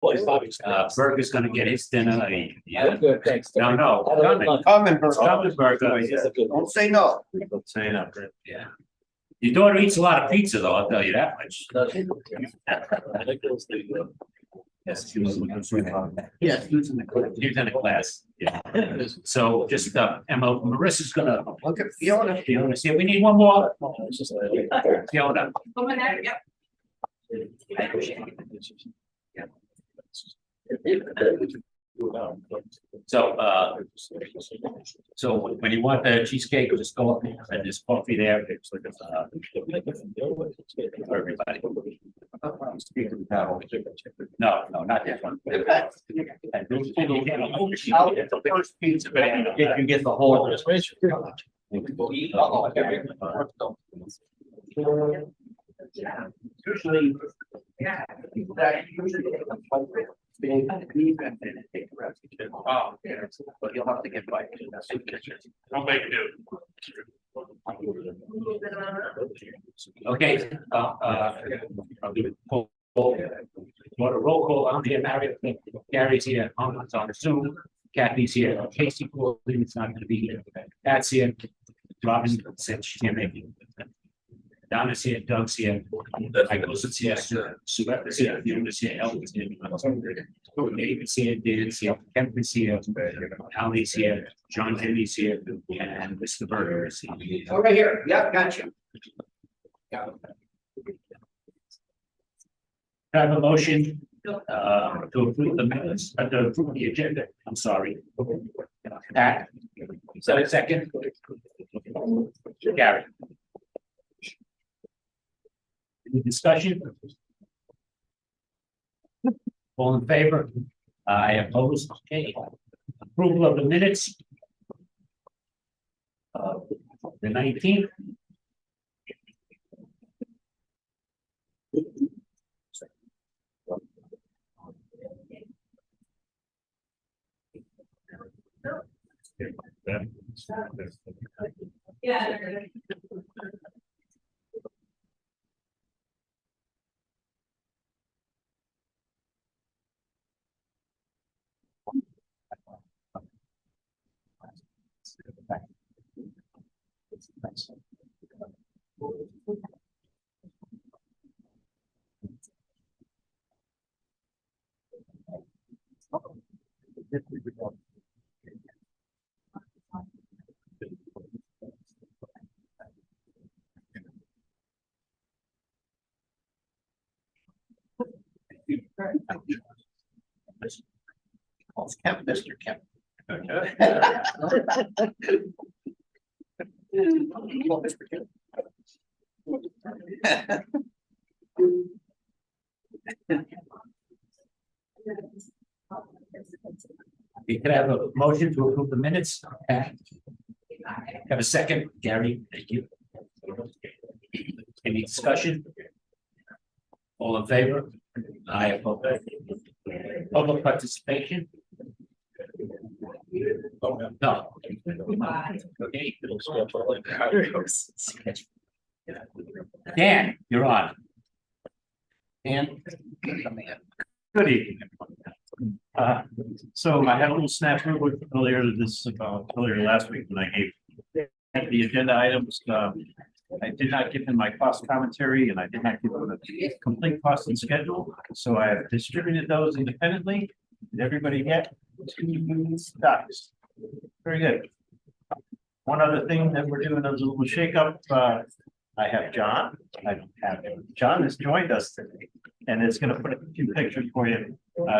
Burger's gonna get his dinner. Yeah, good, thanks. No, coming. Coming, Coming, Burger. Don't say no. Don't say no. Yeah. Your daughter eats a lot of pizza, though. I'll tell you that much. Yes, she was. Yes, she was in the class. She was in the class. Yeah. So just Emma, Marissa's gonna. Look at Fiona. Fiona, see, we need one more. Fiona. So when you want the cheesecake, just go up and there's coffee there. It's like for everybody. No, not that one. The first pizza, but if you get the whole. Usually. Oh, yeah, but you'll have to get by. I'll make it do. Okay, want a roll call on here, Mary? Gary's here, it's on Zoom, Kathy's here, Casey is not gonna be here, Pat's here, Robin said she can't make it. Donna's here, Doug's here, Michael's here, Surette's here, Fiona's here, Elton's here. David's here, Dan's here, Kevin's here, Ali's here, John Henry's here, and Mr. Berger is here. Oh, right here. Yeah, gotcha. I have a motion to approve the minutes, to approve the agenda. I'm sorry. Pat, is that a second? Gary. Any discussion? All in favor? I oppose. Okay. Approval of the minutes. The 19th. Yeah. It's Kemp, Mr. Kemp. You can have a motion to approve the minutes. Have a second, Gary. Thank you. Any discussion? All in favor? I oppose. Public participation? No. Okay. Dan, you're on. Dan. Good evening. So I had a little snafu earlier last week when I gave the agenda items. I did not give him my cost commentary and I did not give him a complete cost and schedule. So I have distributed those independently. Did everybody get 2 stocks? Very good. One other thing that we're doing is a little shakeup. I have John. I don't have him. John has joined us today and it's going to put a few pictures for you.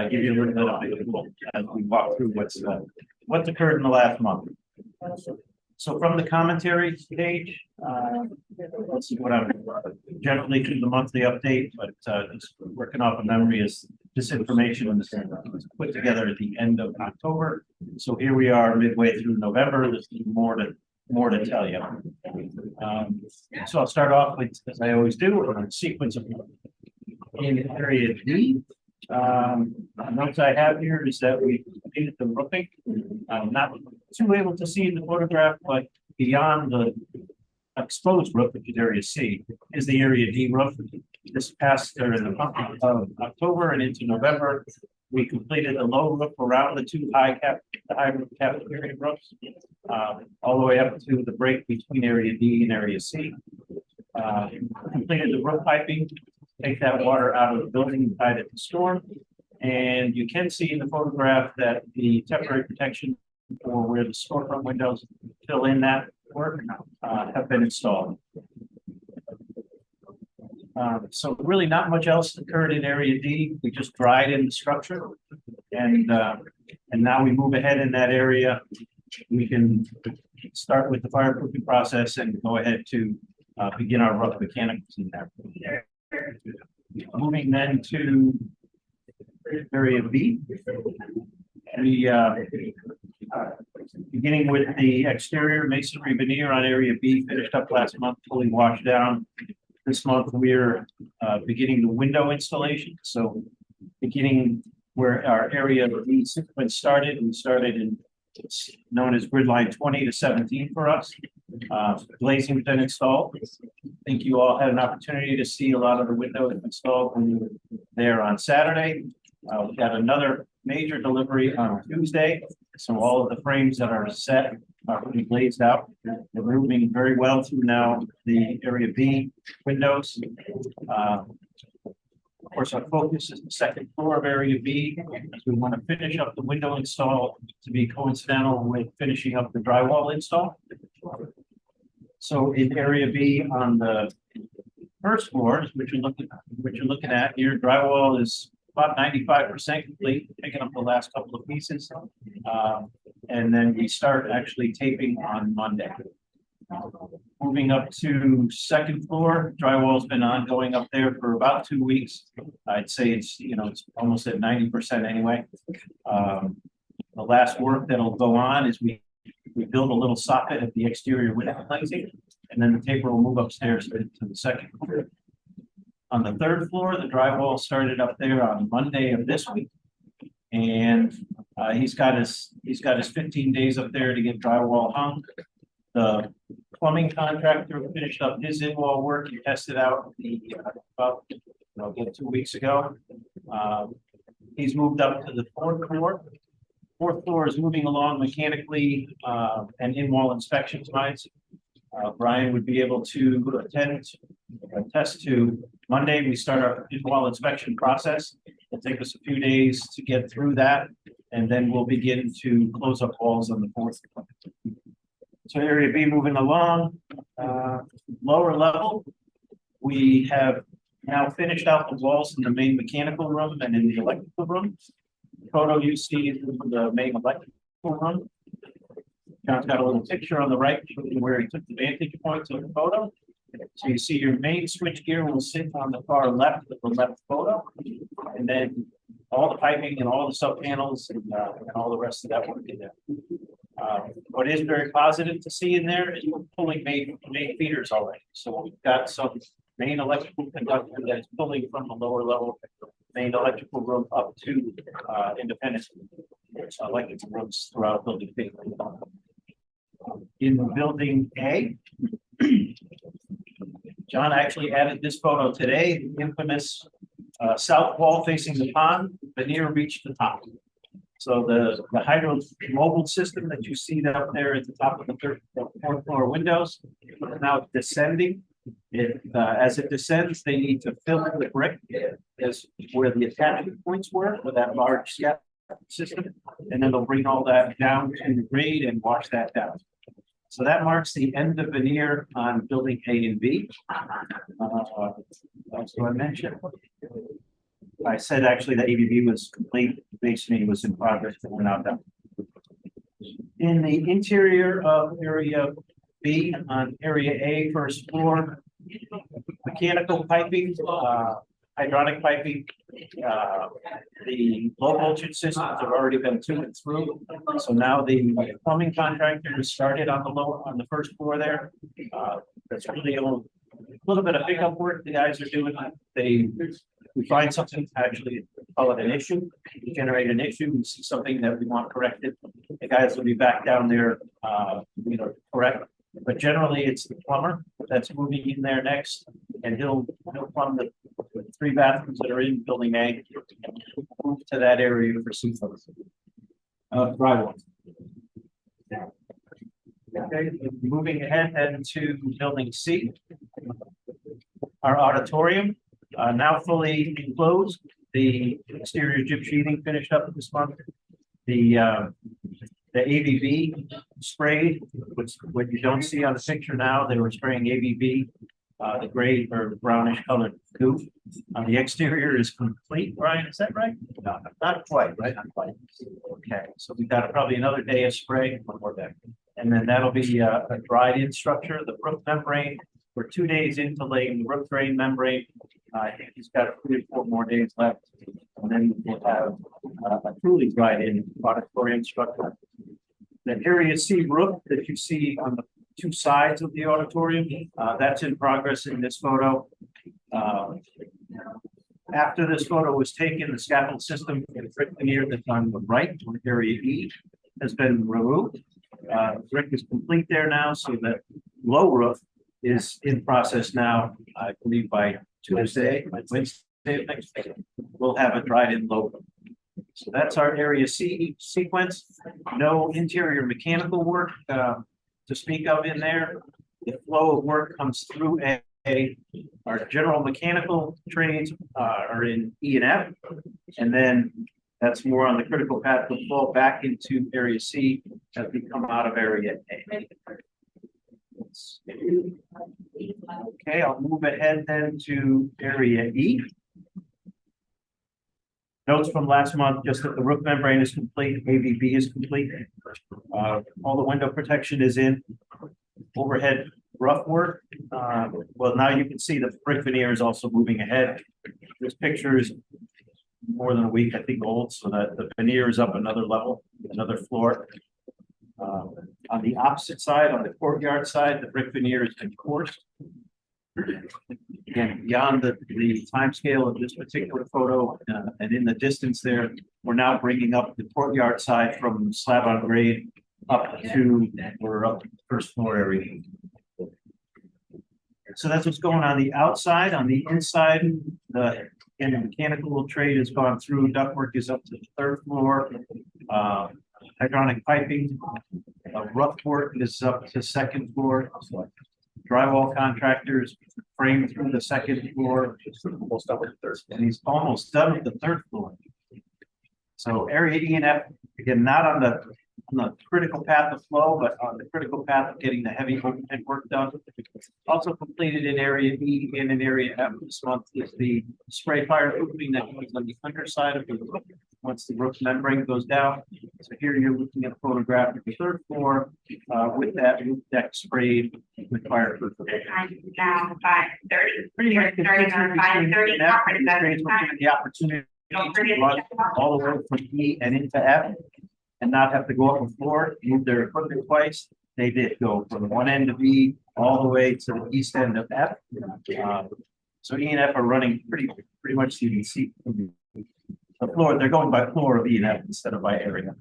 Give you a little bit of visual as we walk through what's occurred in the last month. So from the commentary page, this is what I'm generally through the monthly update, but just working off of memory is this information was put together at the end of October. So here we are midway through November. There's more to tell you. So I'll start off with, as I always do, a sequence of in area D. Notes I have here is that we completed the roofing. I'm not too able to see in the photograph, but beyond the exposed roof, which is area C, is the area D roof. This past, or in the month of October and into November, we completed the low roof around the high roof cafeteria roofs, all the way up to the break between area D and area C. Completed the roof piping, take that water out of the building and tide it to storm. And you can see in the photograph that the temporary protection for where the storefront windows fill in that work have been installed. So really not much else occurred in area D. We just dried in the structure, and now we move ahead in that area. We can start with the fireproofing process and go ahead to begin our rough mechanicals in there. Moving then to area B. We beginning with the exterior masonry veneer on area B, finished up last month, fully washed down. This month we're beginning the window installation. So beginning where our area B sequence started, we started in it's known as grid line 20 to 17 for us. Glazing been installed. I think you all had an opportunity to see a lot of the windows installed when you were there on Saturday. We got another major delivery on Tuesday. So all of the frames that are set are really glazed out. They're moving very well through now the area B windows. Of course, our focus is the second floor of area B, as we want to finish up the window install to be coincidental with finishing up the drywall install. So in area B on the first floor, which you're looking at here, drywall is about 95% complete, picking up the last couple of pieces. And then we start actually taping on Monday. Moving up to second floor, drywall's been ongoing up there for about 2 weeks. I'd say it's, it's almost at 90% anyway. The last work that'll go on is we build a little soffit at the exterior window glazing, and then the taper will move upstairs to the second floor. On the third floor, the drywall started up there on Monday of this week, and he's got his 15 days up there to get drywall hung. The plumbing contractor finished up his in-wall work. He tested out about 2 weeks ago. He's moved up to the fourth floor. Fourth floor is moving along mechanically and in-wall inspections wise. Brian would be able to attest to Monday. We start our in-wall inspection process. It'll take us a few days to get through that, and then we'll begin to close up walls on the fourth floor. So area B moving along, lower level, we have now finished out the walls in the main mechanical room and in the electrical room. The photo you see is the main electrical room. John's got a little picture on the right where he took the vantage points of the photo. So you see your main switch gear will sit on the far left of the left photo, and then all the piping and all the sub panels and all the rest of that work in there. What is very positive to see in there is we're pulling main feeders already. So we've got some main electrical conductor that's pulling from the lower level main electrical room up to independent electrical rooms throughout building B. In building A, John actually added this photo today, the infamous south wall facing the pond, veneer reached the top. So the hydro mobile system that you see up there at the top of the fourth floor windows is now descending. As it descends, they need to fill in the brick as where the attachment points were with that large step system, and then they'll bring all that down to the grade and wash that down. So that marks the end of veneer on building A and B. So I mentioned. I said actually the ABB was complete, masonry was in progress, but we're not done. In the interior of area B on area A, first floor, mechanical piping, hydronic piping, the low voltage systems have already been tuned through. So now the plumbing contractor has started on the first floor there. That's really a little bit of pickup work the guys are doing. We find something, actually call it an issue, we generate an issue, we see something that we want corrected. The guys will be back down there, correct but generally it's the plumber that's moving in there next. And he'll plumb the 3 bathrooms that are in building A. Move to that area for some drywall. Okay, moving ahead then to building C. Our auditorium, now fully enclosed. The exterior gyp sheeting finished up this month. The ABB sprayed, which what you don't see on the picture now, they were spraying ABB, the gray or brownish colored goo. The exterior is complete, Brian, is that right? No, not quite, right? Not quite. Okay, so we've got probably another day of spray, one more day. And then that'll be a dried in structure, the roof membrane. We're 2 days into laying the roof drain membrane. I think he's got 3 or 4 more days left. And then we'll have a truly dried in auditorium structure. The area C roof that you see on the 2 sides of the auditorium, that's in progress in this photo. After this photo was taken, the scaffold system and brick veneer that's on the right, on area E, has been removed. Brick is complete there now, so the low roof is in process now. I believe by Wednesday of next week, we'll have a dried in low roof. So that's our area C sequence. No interior mechanical work to speak of in there. The flow of work comes through A. Our general mechanical trades are in E and F, and then that's more on the critical path to fall back into area C as we come out of area A. Okay, I'll move ahead then to area E. Notes from last month, just that the roof membrane is complete, AVB is complete. All the window protection is in. Overhead rough work. Well, now you can see the brick veneer is also moving ahead. This picture is more than a week, I think, old, so that the veneer is up another level, another floor. On the opposite side, on the courtyard side, the brick veneer has been coursed. Again, beyond the time scale of this particular photo, and in the distance there, we're now bringing up the courtyard side from slab on grade up to, we're up to the first floor area. So that's what's going on the outside. On the inside, the mechanical trade has gone through. Ductwork is up to the 3rd floor. Hydronic piping, rough work is up to 2nd floor. Drywall contractors frame through the 2nd floor. Almost done with the 3rd, and he's almost done with the 3rd floor. So area E and F, again, not on the critical path of flow, but on the critical path of getting the heavy overhead work done. Also completed in area E and in area F this month is the spray fireproofing that goes on the underside of the roof once the roof membrane goes down. So here you're looking at a photograph of the 3rd floor with that roof deck sprayed with fireproofing. Now 5:30. Pretty much Starting on 5:30. the opportunity to run all the way from E and into F and not have to go up the floor, move their equipment twice. They did go from one end of E all the way to the east end of F. So E and F are running pretty much, so you can see the floor. They're going by floor of E and F instead of by area.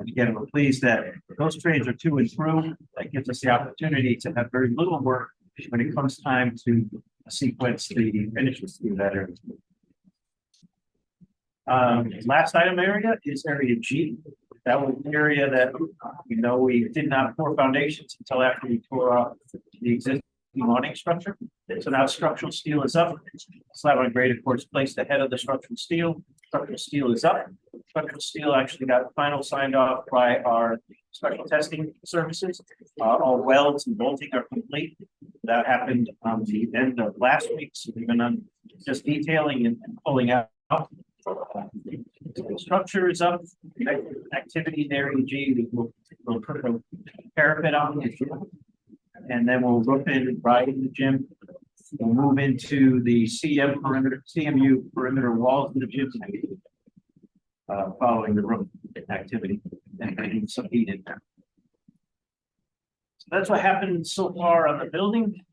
Again, we're pleased that those trades are to and through. That gives us the opportunity to have very little work when it comes time to sequence the finishes through that area. Last item area is area G. That was an area that we did not pour foundations until after we tore off the existing awning structure. So now structural steel is up. Slab on grade, of course, placed ahead of the structural steel. Structural steel is up. Structural steel actually got final signed off by our special testing services. All welds and bolting are complete. That happened on the end of last week. So we've been on just detailing and pulling out. The structure is up. Activity in area G, we'll put a parapet on it, and then we'll roof in right in the gym. We'll move into the CMU perimeter walls of the gym, following the roof activity and getting some heat in there. So that's what happened so far on the building.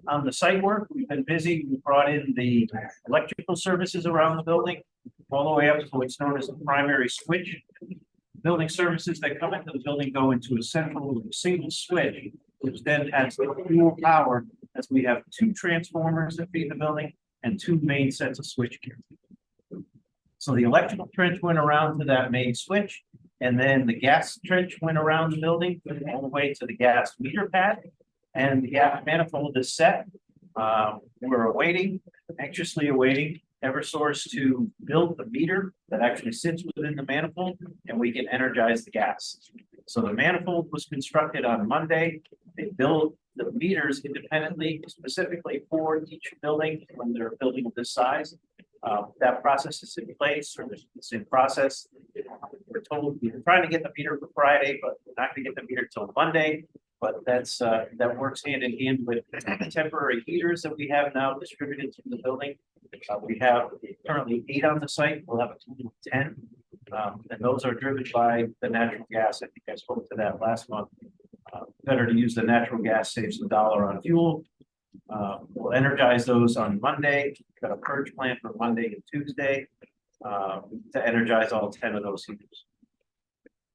On the site work, we've been busy. We brought in the electrical services around the building, all the way up to what's known as the primary switch. Building services that come into the building go into a central single switch which then adds more power as we have two transformers that feed the building and two main sets of switchgear. So the electrical trench went around to that main switch, and then the gas trench went around the building all the way to the gas meter pad. And the gas manifold is set. We're anxiously awaiting Eversource to build the meter that actually sits within the manifold, and we can energize the gas. So the manifold was constructed on Monday. They built the meters independently, specifically for each building when they're a building of this size. That process is in place, or it's in process. We're told we're trying to get the meter for Friday, but we're not going to get the meter till Monday. But that's that works hand in hand with the temporary heaters that we have now distributed through the building. We have currently 8 on the site. We'll have a total of 10, and those are driven by the natural gas. I think I spoke to that last month. Better to use the natural gas, saves $1 on fuel. We'll energize those on Monday. Got a purge plan for Monday and Tuesday to energize all 10 of those heaters.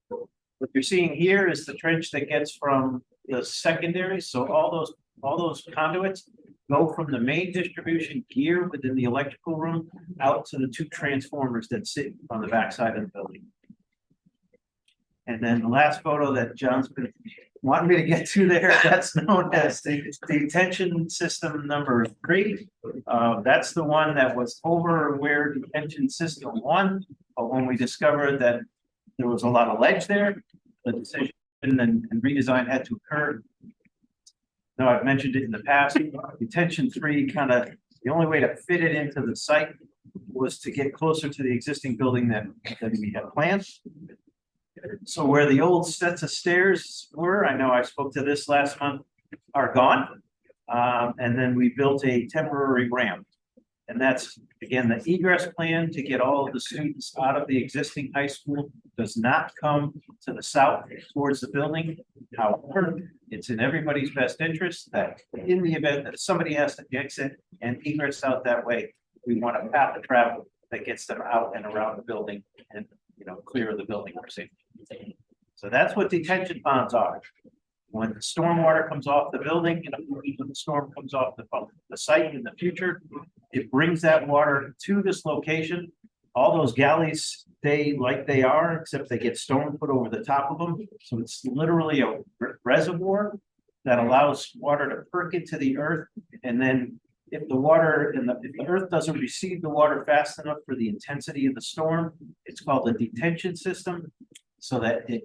What you're seeing here is the trench that gets from the secondary. So all those conduits go from the main distribution gear within the electrical room out to the two transformers that sit on the backside of the building. And then the last photo that John's been wanting me to get to there, that's known as the detention system number 3. That's the one that was over where detention system 1. But when we discovered that there was a lot of ledge there, the decision and redesign had to occur. Now, I've mentioned it in the past, detention 3 kind of, the only way to fit it into the site was to get closer to the existing building that we had planned. So where the old sets of stairs were, I know I spoke to this last month, are gone. And then we built a temporary ramp. And that's, again, the egress plan to get all of the students out of the existing high school does not come to the south towards the building. However, it's in everybody's best interest that in the event that somebody has to exit and egress out that way, we want a path of travel that gets them out and around the building and, clear of the building for safety. So that's what detention ponds are. When the stormwater comes off the building, when the storm comes off the site in the future, it brings that water to this location. All those galleys stay like they are, except they get stone put over the top of them. So it's literally a reservoir that allows water to perk into the earth. And then if the water if the earth doesn't receive the water fast enough for the intensity of the storm, it's called a detention system, so that it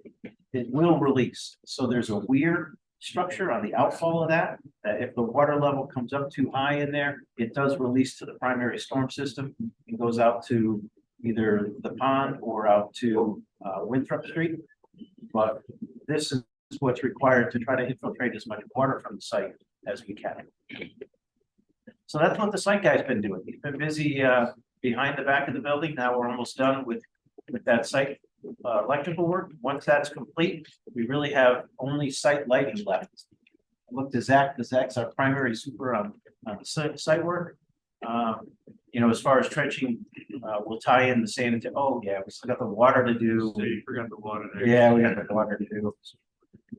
will release. So there's a weir structure on the outfall of that if the water level comes up too high in there, it does release to the primary storm system and goes out to either the pond or out to Winthrop Street. But this is what's required to try to infiltrate as much water from the site as we can. So that's what the site guy's been doing. He's been busy behind the back of the building. Now we're almost done with that site electrical work. Once that's complete, we really have only site lighting left. I looked to Zach, because Zach's our primary super on the site work. As far as trenching, we'll tie in the sanitary. Oh yeah, we still got the water to do. So you forgot the water there. Yeah, we got the water to do.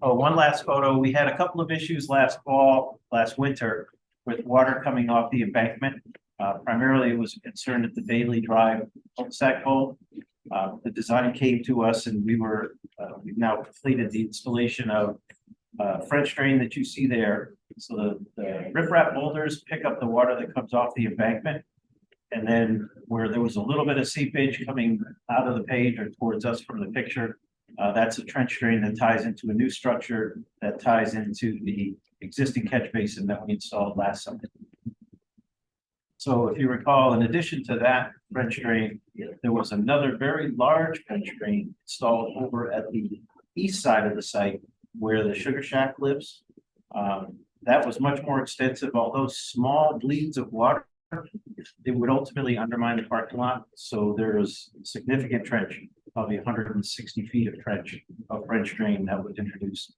Oh, one last photo. We had a couple of issues last winter with water coming off the embankment. Primarily, it was a concern at the Bailey Drive cul-de-sac hole. The design came to us, and we've now completed the installation of French drain that you see there. So the riprap boulders pick up the water that comes off the embankment. And then where there was a little bit of seepage coming out of the page or towards us from the picture, that's a trench drain that ties into a new structure that ties into the existing catch basin that we installed last summer. So if you recall, in addition to that French drain, there was another very large French drain installed over at the east side of the site where the Sugar Shack lives. That was much more extensive, although small bleeds of water, it would ultimately undermine the parking lot. So there was significant trench, probably 160 feet of trench of French drain that was introduced.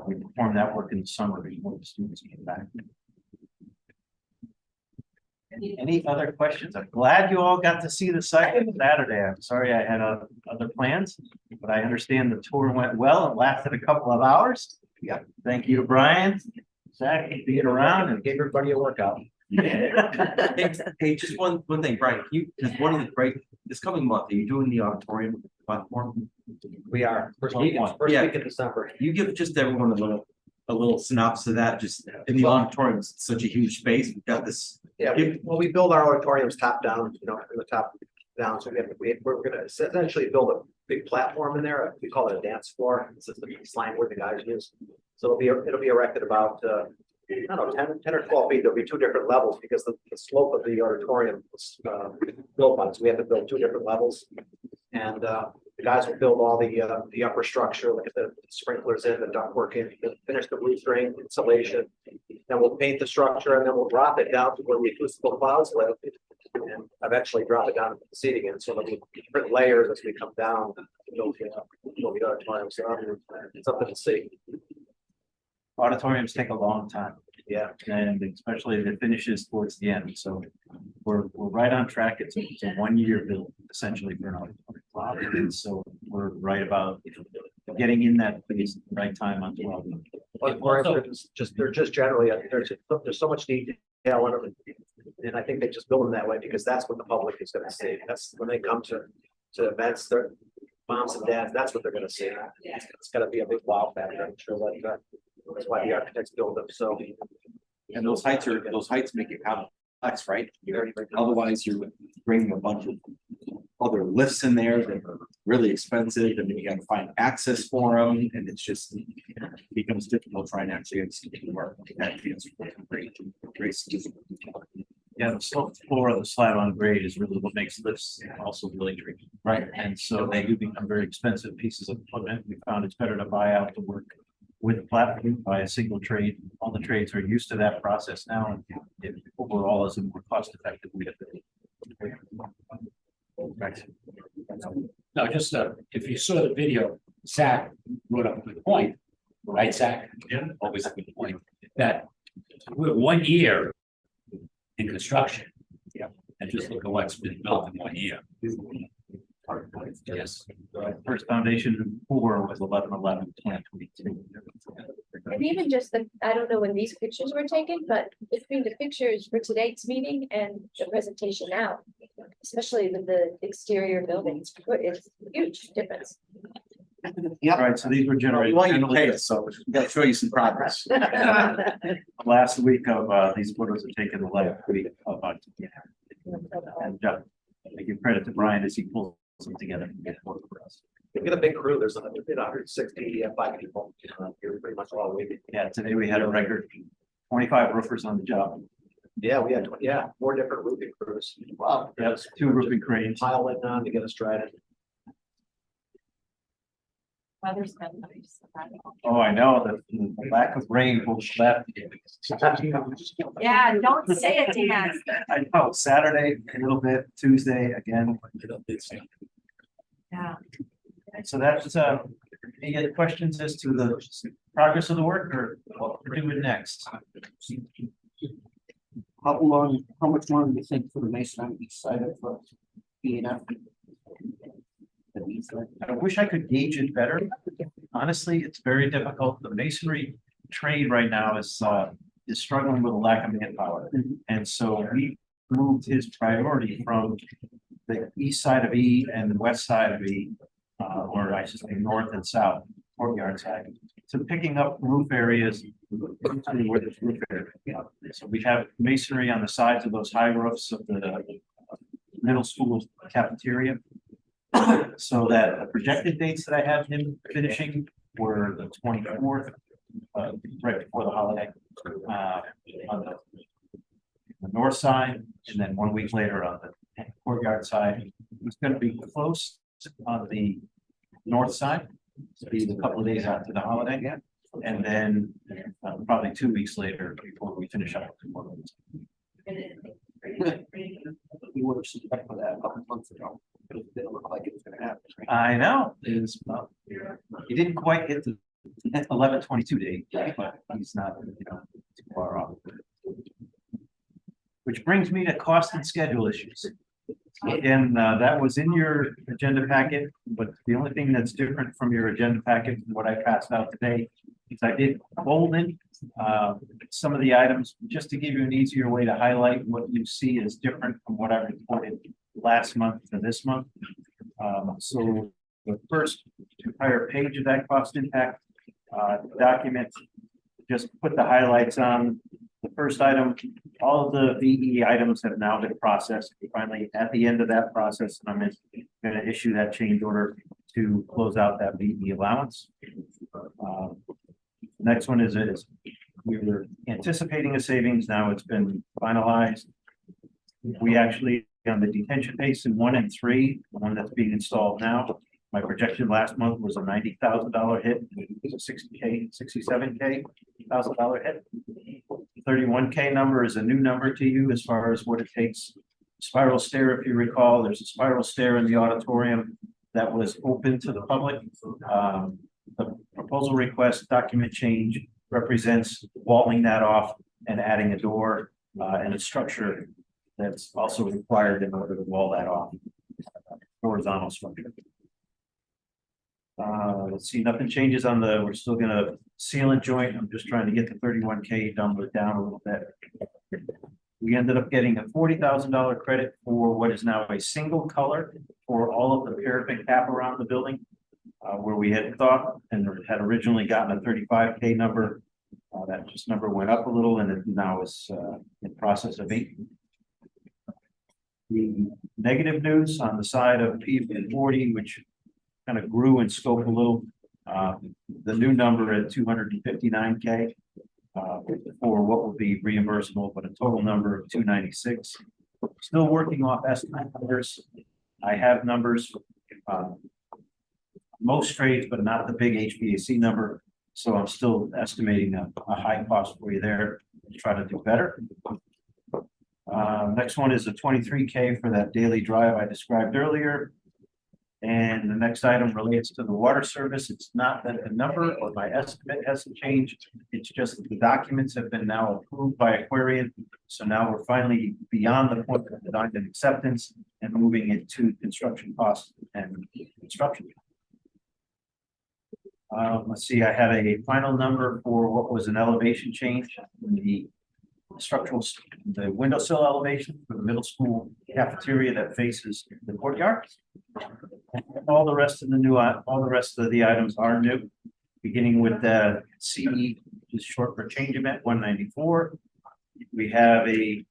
We performed that work in the summer before the students came back. Any other questions? I'm glad you all got to see the site on Saturday. I'm sorry I had other plans, but I understand the tour went well. It lasted a couple of hours. Thank you to Brian, Zach, for being around and Gave everybody a workout. Hey, just one thing, Brian, because one of the, right, this coming month, are you doing the auditorium platform? We are. First Well, week, yeah. in December. You give just everyone a little synopsis of that, just in the auditorium, it's such a huge space, we've got this. Yeah, we build our auditoriums top down, from the top down, so we're gonna essentially build a big platform in there, we call it a dance floor, it's just the slang word the guys use. So it'll be erected about, I don't know, 10 or 12 feet, there'll be two different levels, because the slope of the auditorium was, built on, so we have to build two different levels. And, the guys will build all the upper structure, like the sprinklers in, the ductwork in, finish the roof drain, insulation. Then we'll paint the structure, and then we'll drop it down to where the acoustical clouds live. And eventually drop it down to the seating, and so there'll be different layers as we come down. Build the auditorium, so it's something to see. auditoriums take a long time. Yeah. And especially the finishes towards the end, so we're right on track. It's a 1-year build essentially for an auditorium. And so we're right about getting in that place at the right time on 12. Auditoriums they're just generally, there's so much detail in them. And I think they just build them that way because that's what the public is gonna see. That's when they come to events, their moms and dads, that's what they're gonna see. It's gotta be a big wow factor. I'm sure that that's why the architects build them. So. And those heights make it complex, right? Otherwise, you're bringing a bunch of other lifts in there that are really expensive, and then you gotta find access for them, and it's just becomes difficult trying to actually execute the work. That feels great. Yeah, the slope floor of the slab on grade is really what makes lifts also really tricky. Right. And so they do become very expensive pieces of equipment. We found it's better to buy out the work with a platform by a single trade. All the trades are used to that process now, and it overall is a more cost effective way to do it. No, just, if you saw the video, Zach brought up a good point, right, Zach? Yeah. Always a good point, that we're 1 year in construction. Yeah. And just look at what's been built in 1 year. Yes. First foundation pour was 11/11/2022. And even just I don't know when these pictures were taken, but between the pictures for today's meeting and the presentation now, especially with the exterior buildings, it's a huge difference. All right, so these were generated. We want you to pay us, so we gotta show you some progress. Last week of these photos are taken the last week of and I give credit to Brian as he pulls them together and get work for us. We get a big crew, there's 165 people here pretty much all week. Yeah, today we had a record 25 roofers on the job. Yeah, we had, 4 different roofing crews. Wow. Yes, 2 roofing cranes. Pile it on to get us started. Weather's been nice. Oh, I know, the lack of rain will left. Yeah, don't say it, Dan. I know, Saturday, a little bit, Tuesday again. Yeah. So that's, any other questions as to the progress of the work or what we're doing next? How much longer do you think for the mason on each side of B&F? I wish I could gauge it better. Honestly, it's very difficult. The masonry trade right now is struggling with a lack of manpower. And so we moved his priority from the east side of E and the west side of E, or I should say north and south, courtyard side, to picking up roof areas where there's roof area. So we have masonry on the sides of those high roofs of the middle school cafeteria. So that the projected dates that I have him finishing were the 24th, right before the holiday, on the north side, and then 1 week later on the courtyard side. It's going to be close on the north side, be a couple of days after the holiday, and then probably 2 weeks later before we finish up. You would have seen that for that a couple months ago. It didn't look like it was gonna happen. Right? I know, he didn't quite hit the 11/22 date, but he's not, too far off. Which brings me to cost and schedule issues. Again, that was in your agenda packet, but the only thing that's different from your agenda packet and what I passed out today is I did bold in, some of the items, just to give you an easier way to highlight what you see is different from what I reported last month to this month. So the first entire page of that cost impact, document, just put the highlights on. The first item, all of the VE items have now been processed. We're finally at the end of that process, and I'm going to issue that change order to close out that VE allowance. Next one is we were anticipating a savings. Now it's been finalized. We actually, on the detention basin 1 and 3, the one that's being installed now, my projection last month was a $90,000 hit. It was a $67,000 hit. 31K number is a new number to you as far as what it takes. Spiral stair, if you recall, there's a spiral stair in the auditorium that was open to the public. The proposal request document change represents walling that off and adding a door and a structure that's also required in order to wall that off. Horizontal structure. Let's see, nothing changes on we're still gonna seal and joint. I'm just trying to get the 31K number down a little bit. We ended up getting a $40,000 credit for what is now a single color for all of the parapet cap around the building. Where we had thought and had originally gotten a 35K number. That just number went up a little and it now is in process of 8. The negative news on the side of P40, which kind of grew in scope a little. The new number at 259K for what will be reimbursable, but a total number of 296. Still working off estimate numbers. I have numbers, most trades, but not the big HVAC number. So I'm still estimating a high cost for you there to try to do better. Next one is a 23K for that daily drive I described earlier. And the next item relates to the water service. It's not that the number or my estimate hasn't changed. It's just that the documents have been now approved by Aquarian. So now we're finally beyond the point of design and acceptance and moving into construction costs and construction. Let's see, I had a final number for what was an elevation change in the structural, the windowsill elevation for the middle school cafeteria that faces the courtyard. All the rest of the items are new, beginning with the CE, which is short for change event 194. We have the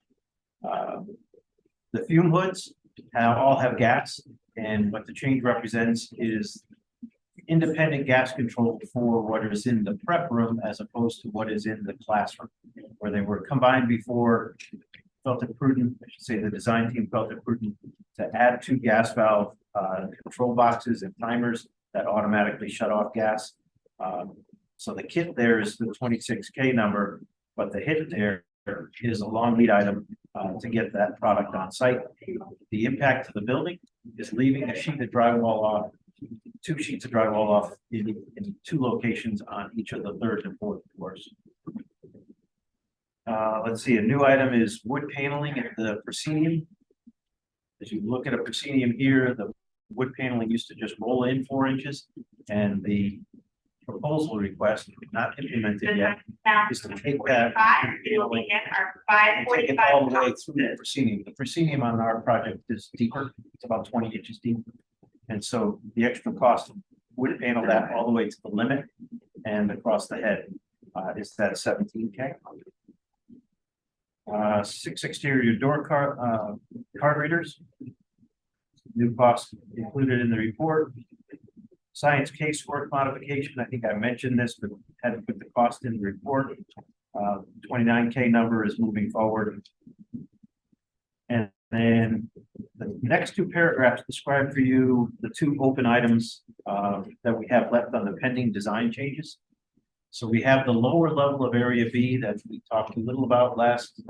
fume hoods all have gas, and what the change represents is independent gas control for what is in the prep room as opposed to what is in the classroom, where they were combined before. Felt it prudent, I should say the design team felt it prudent to add 2 gas valve control boxes and timers that automatically shut off gas. So the kit there is the 26K number, but the hit there is a long lead item to get that product on site. The impact to the building is leaving a sheet of drywall off, 2 sheets of drywall off in 2 locations on each of the 3rd and 4th floors. Let's see, a new item is wood paneling at the proscenium. As you look at a proscenium here, the wood paneling used to just roll in 4 inches, and the proposal request, not implemented yet, is to take that paneling and take it all the way through the proscenium. The proscenium on our project is deeper; it's about 20 inches deep, and so the extra cost would panel that all the way to the limit and across the head is that 17K. 6 exterior door card readers. New cost included in the report. Science casework modification. I think I mentioned this, but had to put the cost in the report. 29K number is moving forward. And then the next 2 paragraphs describe for you the 2 open items that we have left on the pending design changes. So we have the lower level of area B that we talked a little about last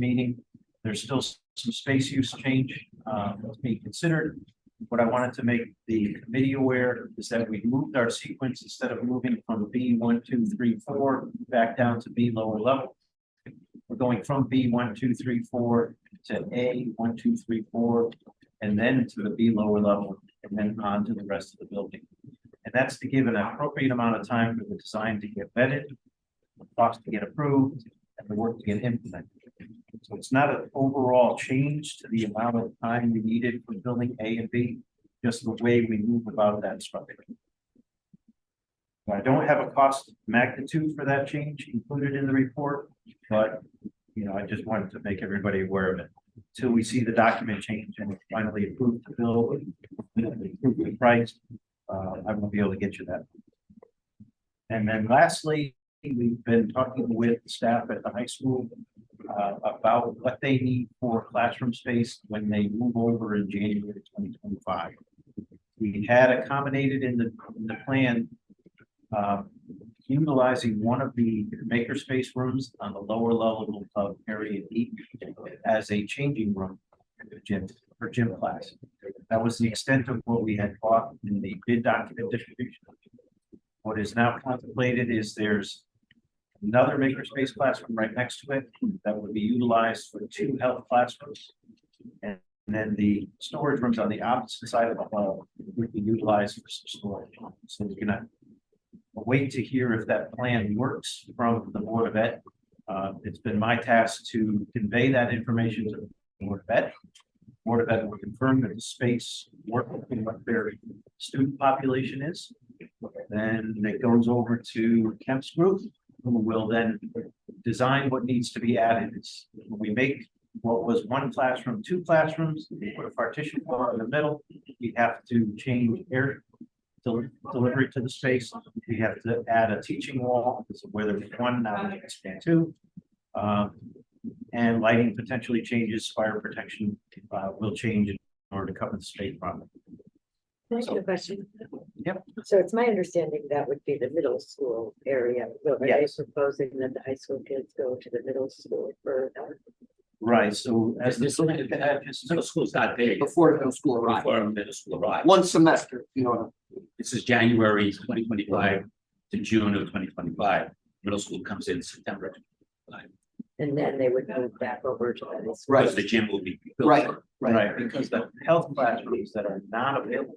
meeting. There's still some space use change that's being considered. What I wanted to make the committee aware is that we moved our sequence instead of moving from B 1, 2, 3, 4 back down to B lower level. We're going from B 1, 2, 3, 4 to A 1, 2, 3, 4, and then to the B lower level, and then on to the rest of the building. And that's to give an appropriate amount of time for the design to get vetted, the cost to get approved, and the work to get implemented. So it's not an overall change to the amount of time we needed for building A and B, just the way we move about that structure. I don't have a cost magnitude for that change included in the report, but, you know, I just wanted to make everybody aware of it. Till we see the document change and it's finally approved to build, approved the price, I won't be able to get you that. And then lastly, we've been talking with staff at the high school about what they need for classroom space when they move over in January 2025. We had accommodated in the plan utilizing one of the makerspace rooms on the lower level of area E as a changing room for gym class. That was the extent of what we had bought in the bid document distribution. What is now contemplated is there's another makerspace classroom right next to it that would be utilized for 2 health classrooms. And then the storage rooms on the opposite side of the hall would be utilized for some storage. So we're gonna wait to hear if that plan works from the Board of Ed. It's been my task to convey that information to the Board of Ed. Board of Ed will confirm that the space works in what their student population is. Then it goes over to Kemp's group, who will then design what needs to be added. When we make what was 1 classroom, 2 classrooms, we put a partition wall in the middle. We have to change air delivery to the space. We have to add a teaching wall, so where there's 1, now we expand 2. And lighting potentially changes, fire protection will change in order to cover the space problem. Can I ask you a question? Yep. So it's my understanding that would be the middle school area. So are they Yes. proposing that the high school kids go to the middle school for? Right, so as This middle school's not there yet, Before middle school arrives. before middle school arrives. One semester, you know. This is January 2025 to June of 2025. Middle school comes in September. And then they would move back over to the high school. Right. Because the gym will be built. Right. Right, because the health classrooms that are not available.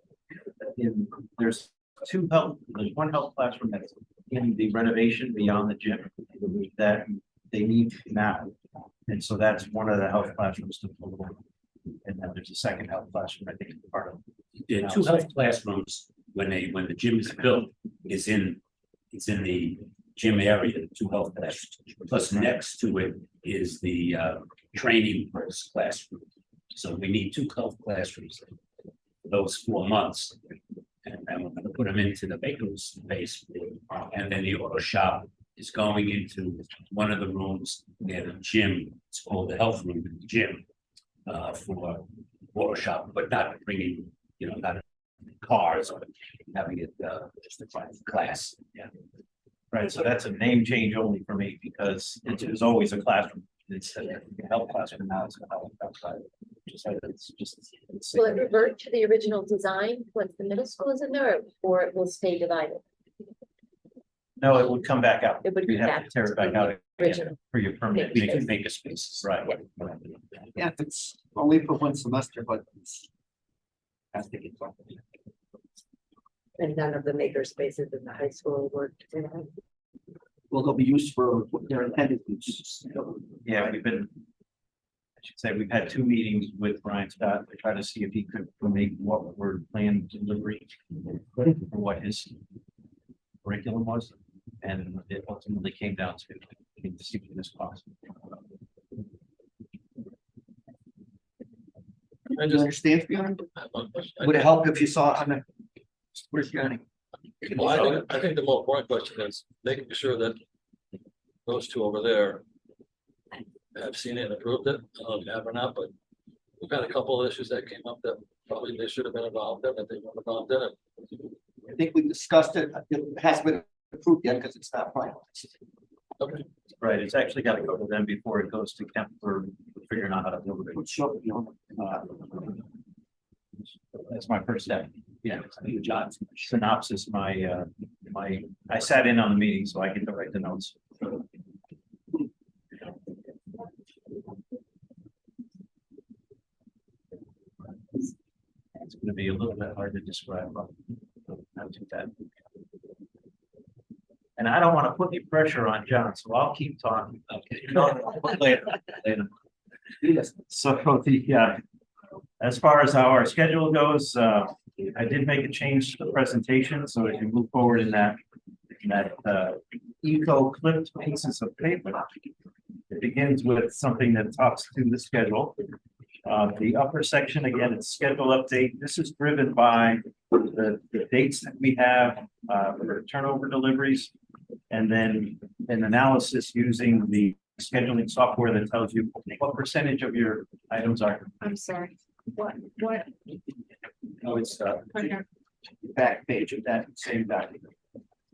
There's 2 health, there's 1 health classroom that's in the renovation beyond the gym that they need now. And so that's one of the health classrooms to pull over. And then there's a second health classroom, I think, part of. The 2 health classrooms, when the gym is built, it's in the gym area, the 2 health classrooms. Plus next to it is the training classroom. So we need 2 health classrooms for those 4 months. And we're gonna put them into the baker's space. And then the auto shop is going into one of the rooms near the gym. It's called the health room in the gym. For auto shop, but not bringing, not cars or having it just a private class. Yeah. Right, so that's a name change only for me because it was always a classroom. It's a health classroom now, it's a health outside. Will it revert to the original design once the middle school is in there, or it will stay divided? No, it would come back out. It would You'd come have to back tear to it back the out again original. for your permanent. Make a spaces. Right. Yeah, if it's only for 1 semester, but it's. Has to get done. And none of the maker spaces in the high school worked. Well, they'll be used for what their intended use. Yeah, I should say, we've had 2 meetings with Brian Scott to try to see if he could make what were planned delivery for what his curriculum was. And it ultimately came down to the steepest cost. I just understand, beyond. Would it help if you saw on the? Where's Johnny? Well, I think the more important question is making sure that those 2 over there have seen it and approved it. I don't know if you have or not, but we've had a couple of issues that came up that probably they should have been involved in, that they weren't involved in it. I think we discussed it. It hasn't been approved yet because it's not finalized. Okay. Right, it's actually got to go to them before it goes to Kemp for figuring out how to build it. Which show, you know, That's my first step. Yeah, John's synopsis, I sat in on the meeting, so I get to write the notes. It's gonna be a little bit hard to describe. not too bad. And I don't want to put any pressure on John, so I'll keep talking. Okay. Later. So as far as how our schedule goes, I did make a change to the presentation, so as you move forward in that eco clipped pieces of paper, it begins with something that talks to the schedule. The upper section, again, it's schedule update. This is driven by the dates that we have for turnover deliveries, and then an analysis using the scheduling software that tells you what percentage of your items are. I'm sorry, what? Oh, it's back page of that same document.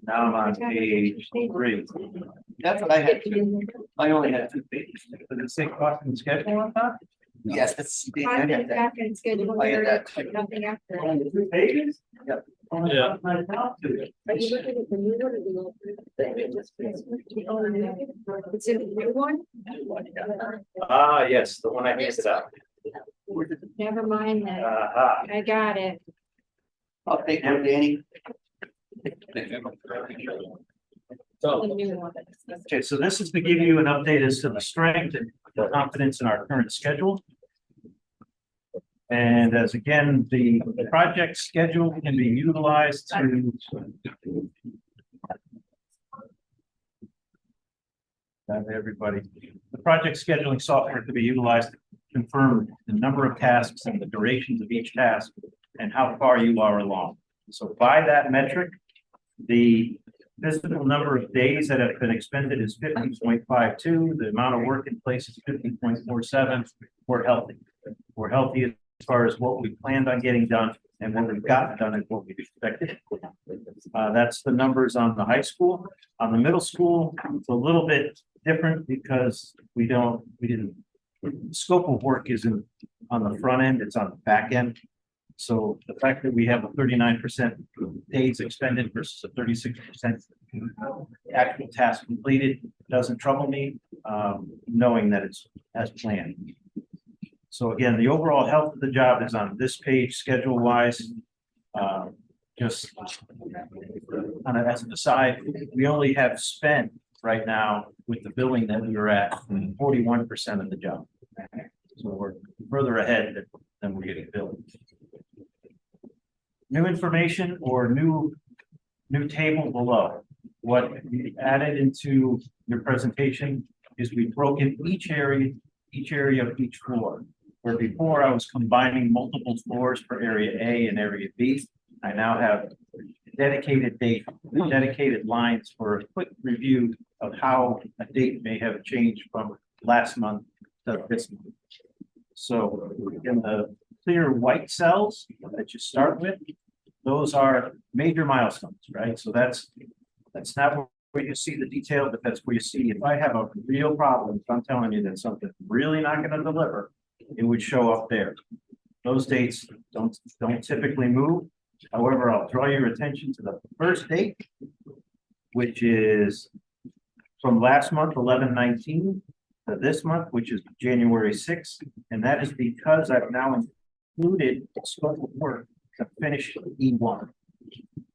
Now I'm on page 3. That's what I had. I only had 2 pages. Does it say cost and schedule on top? Yes, that's. I Content had that. back and schedule, I had that. nothing after. Only 2 pages? Yep. Yeah. Are you looking at the new one or the old? The old one. It's in the new one? Yes, the one I handed out. Never mind that, Aha. I got it. I'll take one, Danny. So, The new one. Okay, so this is to give you an update as to the strength and the confidence in our current schedule. And as again, the project schedule can be utilized to everybody. The project scheduling software can be utilized to confirm the number of tasks and the durations of each task and how far you are along. So by that metric, the physical number of days that have been expended is 50.52. The amount of work in place is 50.47. We're healthy. We're healthy as far as what we planned on getting done, and what we've gotten done is what we expected. That's the numbers on the high school. On the middle school, it's a little bit different because the scope of work isn't on the front end, it's on the back end. So the fact that we have a 39% days expended versus a 36% actual task completed doesn't trouble me, knowing that it's as planned. So again, the overall health of the job is on this page, schedule wise. Just kind of as an aside, we only have spent right now with the billing that we were at 41% of the job. So we're further ahead than we're getting billed. New information or new table below. What we added into your presentation is we've broken each area of each floor. Where before I was combining multiple floors for area A and area B, I now have dedicated lines for a quick review of how a date may have changed from last month to this month. So in the clear white cells that you start with, those are major milestones, right? So that's not where you see the detail, but that's where you see if I have a real problem, if I'm telling you that something's really not going to deliver, it would show up there. Those dates don't typically move. However, I'll draw your attention to the first date, which is from last month, 11/19, to this month, which is January 6th. And that is because I've now included scope of work to finish E1.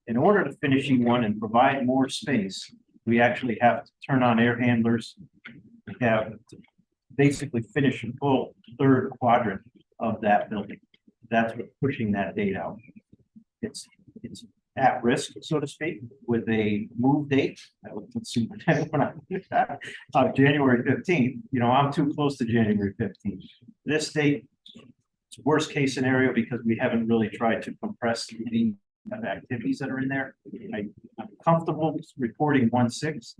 In order to finish E1 and provide more space, we actually have to turn on air handlers. We have to basically finish a full third quadrant of that building. That's what's pushing that date out. It's at risk, so to speak, with a move date. January 15th. You know, I'm too close to January 15th. This date, it's worst case scenario because we haven't really tried to compress the activities that are in there. I'm comfortable reporting 1/6.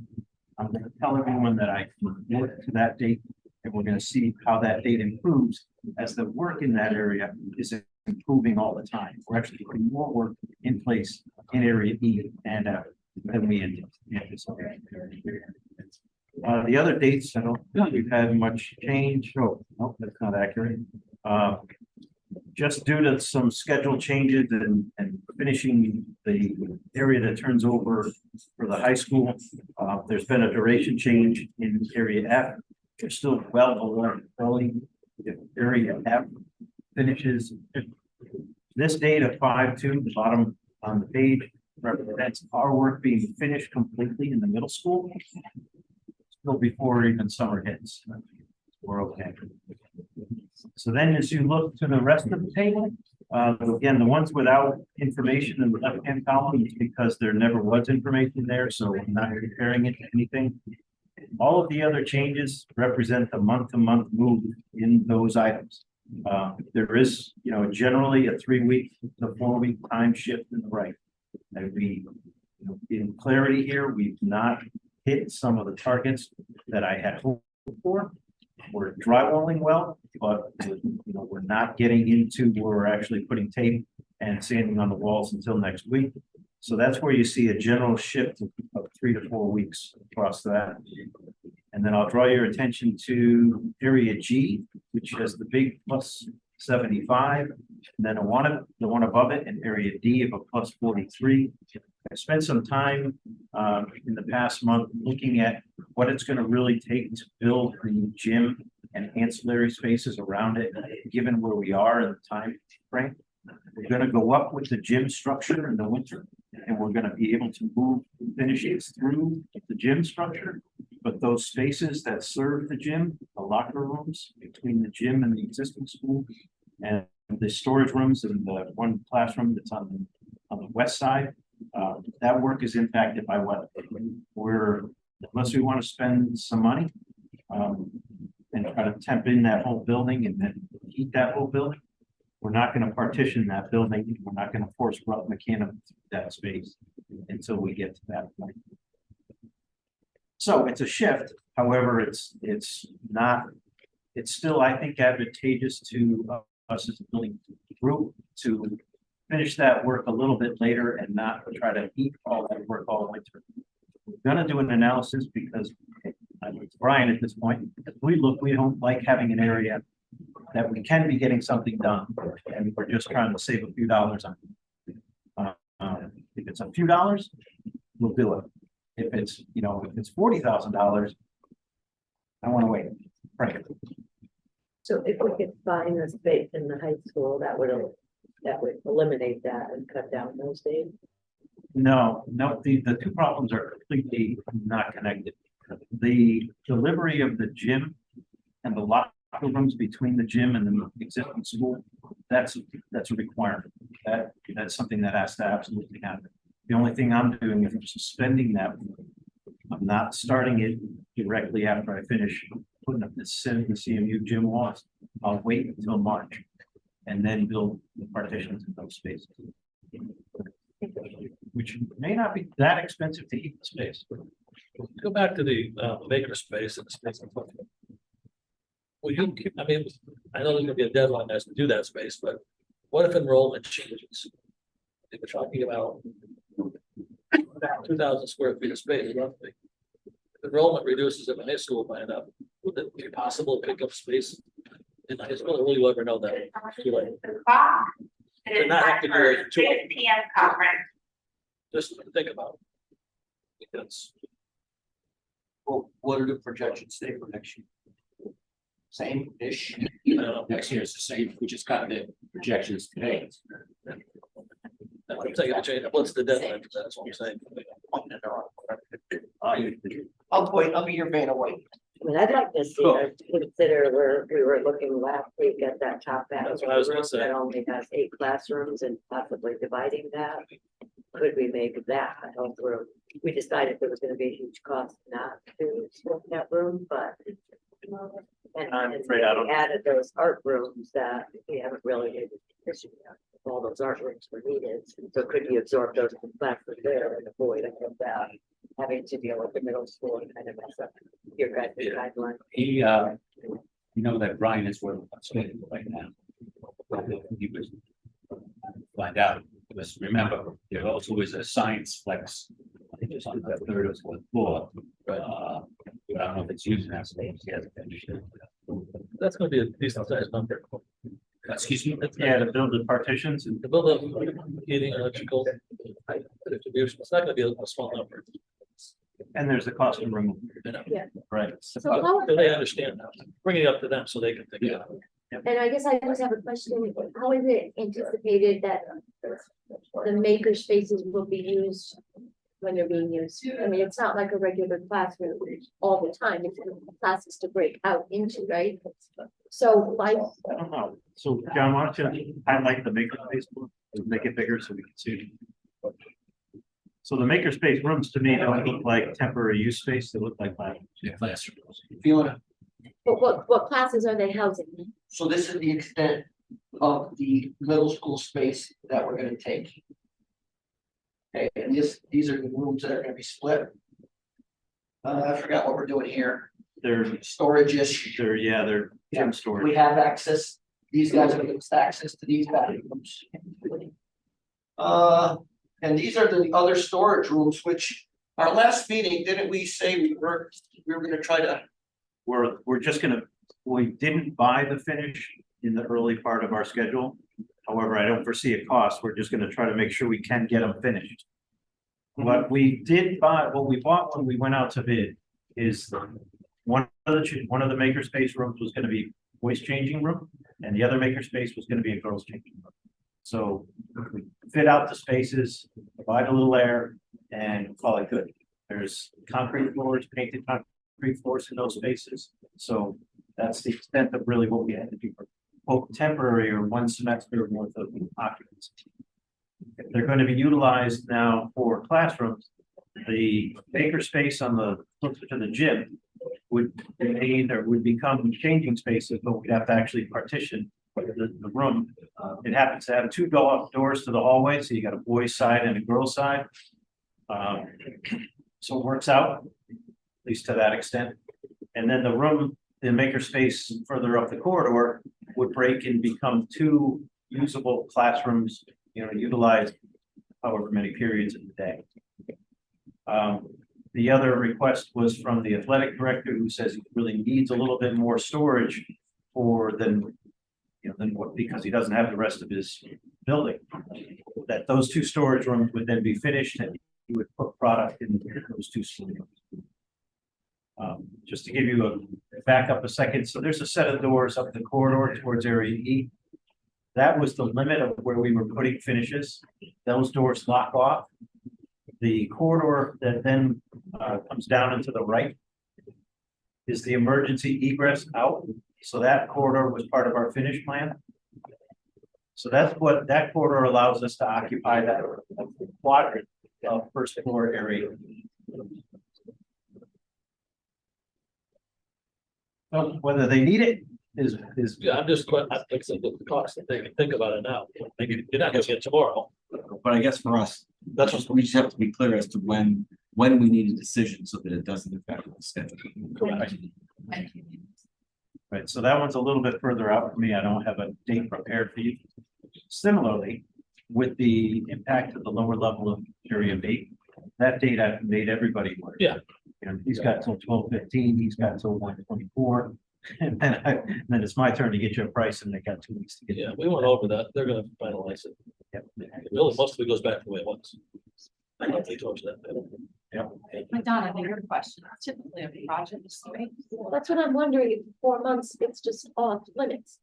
I'm going to tell everyone that I work to that date, and we're going to see how that date improves as the work in that area is improving all the time. We're actually putting more work in place in area E and F than we anticipated. The other dates, I don't think we've had much change. Oh, no, that's not accurate. Just due to some schedule changes and finishing the area that turns over for the high school, there's been a duration change in area F. They're still well below early. If area F finishes this date of 5/2, the bottom on the page, represents our work being finished completely in the middle school. Still before even summer hits. We're okay. So then as you look to the rest of the table, again, the ones without information in the left-hand column is because there never was information there, so I'm not comparing it to anything. All of the other changes represent the month-to-month move in those items. There is, generally a 3-week to 4-week time shift in the right. And we, in clarity here, we've not hit some of the targets that I had hoped for. We're drywalling well, but we're not getting into where we're actually putting tape and sanding on the walls until next week. So that's where you see a general shift of 3 to 4 weeks across that. And then I'll draw your attention to area G, which has the big plus 75, and then the one above it, and area D of a plus 43. I spent some time in the past month looking at what it's going to really take to build the gym and ancillary spaces around it, given where we are in the time frame. We're going to go up with the gym structure in the winter, and we're going to be able to move finishes through the gym structure. But those spaces that serve the gym, the locker rooms between the gym and the existing school, and the storage rooms and the one classroom that's on the west side, that work is impacted by what unless we want to spend some money and try to temp in that whole building and then heat that whole building, we're not going to partition that building. We're not going to force rub mechanical that space until we get to that point. So it's a shift. However, it's still, I think, advantageous to us as a building group to finish that work a little bit later and not try to eat all that work all winter. We're going to do an analysis because it's Brian at this point. We don't like having an area that we can be getting something done, and we're just trying to save a few dollars on it. If it's a few dollars, we'll do it. If it's $40,000, I want to wait. Right. So if we could find a space in the high school, that would eliminate that and cut down those days. No, the two problems are completely not connected. The delivery of the gym and the locker rooms between the gym and the existing school, that's a requirement. That's something that has to absolutely happen. The only thing I'm doing is suspending that. I'm not starting it directly after I finish putting up the CMU gym walls. I'll wait until March and then build the partitions in those spaces, which may not be that expensive to heat the space. Go back to the maker space and the space. Well, I mean, I know there's gonna be a deadline as to do that space, but what if enrollment changes? If we're talking about 2,000 square feet of space roughly. If enrollment reduces in the high school by enough, would it be possible to pick up space in the high school? Or will you ever know that? Too late. Did not have to do it too. 6 PM conference. Just think about it. Because Well, what are the projections say for next year? Same-ish? Next year is the same. We just got the projections today. I'm saying, what's the deadline? That's what I'm saying. I'll be your van away. I mean, I'd like to see us consider where we were looking last week at that top end. That's what I was gonna say. That only has 8 classrooms and possibly dividing that. Could we make that a health room? We decided there was gonna be a huge cost not to swap that room, but. And I'm afraid I don't- we added those art rooms that we haven't really made a decision yet. All those art rooms were needed, so could you absorb those classes there and avoid that? Having to deal with the middle school and kind of mess up your guys' guideline. He, that Brian is working on schedule right now. He was find out, because remember, there also is a science flex. I think it's on the 3rd or 4th floor, but I don't know if it's using that space yet. That's gonna be a decent sized number. Excuse me? Yeah, to build the partitions and The building, heating, electrical, distribution, it's not gonna be a small number. there's the cost of room. Yeah. Right. So how, Do they understand that? Bring it up to them so they can think about it. and I guess I just have a question, how is it anticipated that the maker spaces will be used when they're being used. I mean, it's not like a regular classroom all the time. It's classes to break out into, right? So like, I don't know. So John, why don't you highlight the makerspace, make it bigger so we can see. So the makerspace rooms to me don't look like temporary use space. They look like classrooms. Fiona, but what classes are they housing? so this is the extent of the middle school space that we're gonna take. Okay, and these are the rooms that are gonna be split. I forgot what we're doing here, They're, storage-ish. they're gym storage. We have access, these guys are giving us access to these bathrooms. And these are the other storage rooms, which our last meeting, didn't we say we were gonna try to, We're just gonna, we didn't buy the finish in the early part of our schedule. However, I don't foresee a cost. We're just gonna try to make sure we can get them finished. What we did buy, what we bought when we went out to bid is one of the makerspace rooms was gonna be voice changing room, and the other makerspace was gonna be a girls changing room. So we fit out the spaces, provide a little air, and call it good. There's concrete floors, painted concrete floors in those spaces. So that's the extent of really what we had to do for both temporary or 1 semester worth of occupancy. They're going to be utilized now for classrooms. The makerspace on the closer to the gym would become changing spaces, but we'd have to actually partition the room. It happens to have 2 doors to the hallway, so you got a boys' side and a girls' side. So it works out, at least to that extent. And then the room, the makerspace further up the corridor would break and become 2 usable classrooms, utilized however many periods in the day. The other request was from the athletic director, who says he really needs a little bit more storage than what, because he doesn't have the rest of his building. That those 2 storage rooms would then be finished and he would put product in those 2 storage rooms. Just to give you back up a second, so there's a set of doors up the corridor towards area E. That was the limit of where we were putting finishes. Those doors lock off. The corridor that then comes down into the right is the emergency egress out. So that corridor was part of our finish plan. So that's what that corridor allows us to occupy, that quadrant of first floor area. So whether they need it is. Yeah, I'm just, I think the cost, think about it now. Maybe you're not gonna get it tomorrow. But I guess for us, That's just, we just have to be clear as to when we need a decision so that it doesn't affect the schedule. Right, so that one's a little bit further out for me. I don't have a date prepared for you. Similarly, with the impact of the lower level of area B, that date I've made everybody work. Yeah. He's got till 12/15, he's got till 1/24, and then it's my turn to get you a price, and they got 2 weeks to get. yeah, we went over that. They're gonna finalize it. Yep. Really, most of it goes back to the way it was. I don't think towards that. Madonna, I think your question, typically a project is 3. That's what I'm wondering, if 4 months, it's just off limits.